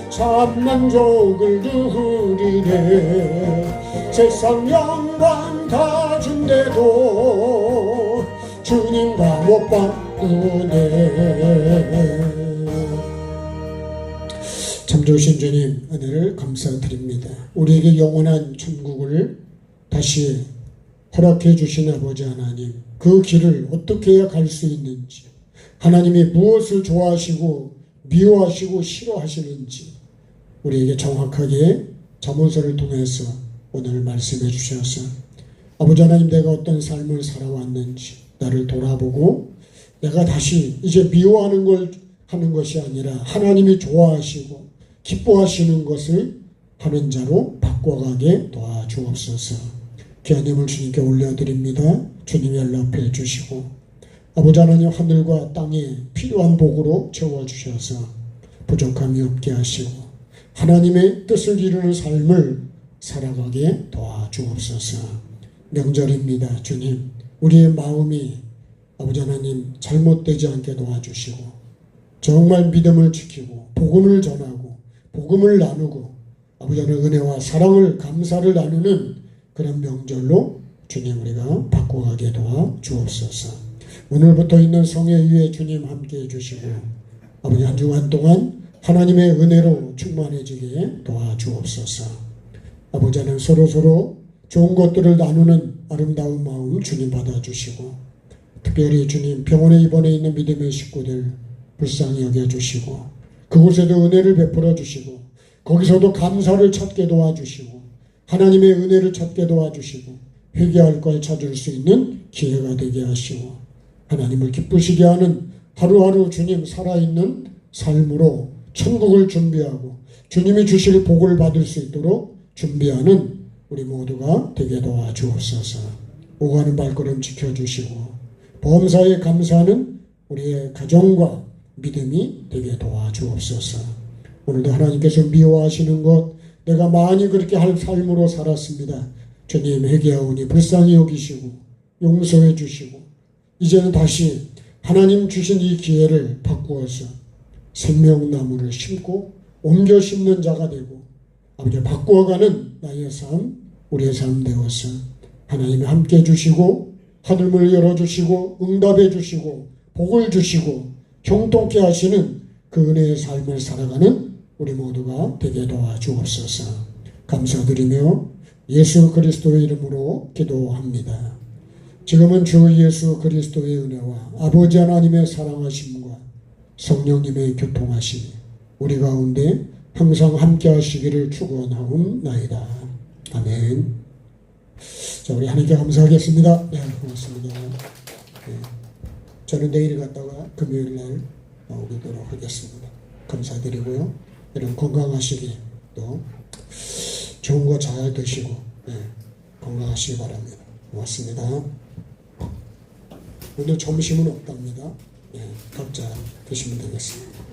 참 만족을 누리네. 세상 영광 다 준대도 주님과 못 바꾸네. 참 좋으신 주님 은혜를 감사드립니다. 우리에게 영원한 천국을 다시 허락해 주신 아버지 하나님, 그 길을 어떻게 해야 갈 수 있는지, 하나님이 무엇을 좋아하시고 미워하시고 싫어하시는지 우리에게 정확하게 잠언서를 통해서 오늘 말씀해 주셔서 아버지 하나님, 내가 어떤 삶을 살아왔는지 나를 돌아보고 내가 다시 이제 미워하는 걸 하는 것이 아니라 하나님이 좋아하시고 기뻐하시는 것을 하는 자로 바꿔가게 도와주옵소서. 귀한 예물 주님께 올려드립니다. 주님 연락해 주시고 아버지 하나님 하늘과 땅에 필요한 복으로 채워주셔서 부족함이 없게 하시고 하나님의 뜻을 이루는 삶을 살아가게 도와주옵소서. 명절입니다. 주님 우리의 마음이 아버지 하나님 잘못되지 않게 도와주시고 정말 믿음을 지키고 복음을 전하고 복음을 나누고 아버지 하나님 은혜와 사랑을 감사를 나누는 그런 명절로 주님 우리가 바꿔가게 도와주옵소서. 오늘부터 있는 성회 위에 주님 함께해 주시고 아버지 한 주간 동안 하나님의 은혜로 충만해지게 도와주옵소서. 아버지 하나님 서로 좋은 것들을 나누는 아름다운 마음 주님 받아주시고 특별히 주님 병원에 입원해 있는 믿음의 식구들 불쌍히 여겨주시고 그곳에도 은혜를 베풀어 주시고 거기서도 감사를 찾게 도와주시고 하나님의 은혜를 찾게 도와주시고 회개할 걸 찾을 수 있는 기회가 되게 하시고 하나님을 기쁘시게 하는 하루하루 주님 살아있는 삶으로 천국을 준비하고 주님이 주실 복을 받을 수 있도록 준비하는 우리 모두가 되게 도와주옵소서. 오가는 발걸음 지켜주시고 범사에 감사하는 우리의 가정과 믿음이 되게 도와주옵소서. 오늘도 하나님께서 미워하시는 것 내가 많이 그렇게 할 삶으로 살았습니다. 주님 회개하오니 불쌍히 여기시고 용서해 주시고 이제는 다시 하나님 주신 이 기회를 바꾸어서 생명나무를 심고 옮겨 심는 자가 되고 아버지 바꾸어가는 나의 삶 우리의 삶 되어서 하나님이 함께 주시고 하늘문을 열어주시고 응답해 주시고 복을 주시고 형통케 하시는 그 은혜의 삶을 살아가는 우리 모두가 되게 도와주옵소서. 감사드리며 예수 그리스도의 이름으로 기도합니다. 지금은 주 예수 그리스도의 은혜와 아버지 하나님의 사랑하심과 성령님의 교통하심이 우리 가운데 항상 함께 하시기를 축원하옵나이다. 아멘. 자, 우리 하나님께 감사하겠습니다. 네, 고맙습니다. 네, 저는 내일 갔다가 금요일 날 오도록 하겠습니다. 감사드리고요. 여러분 건강하시기 또 좋은 거 잘 드시고 네, 건강하시기 바랍니다. 고맙습니다. 오늘 점심은 없답니다. 네, 각자 드시면 되겠습니다.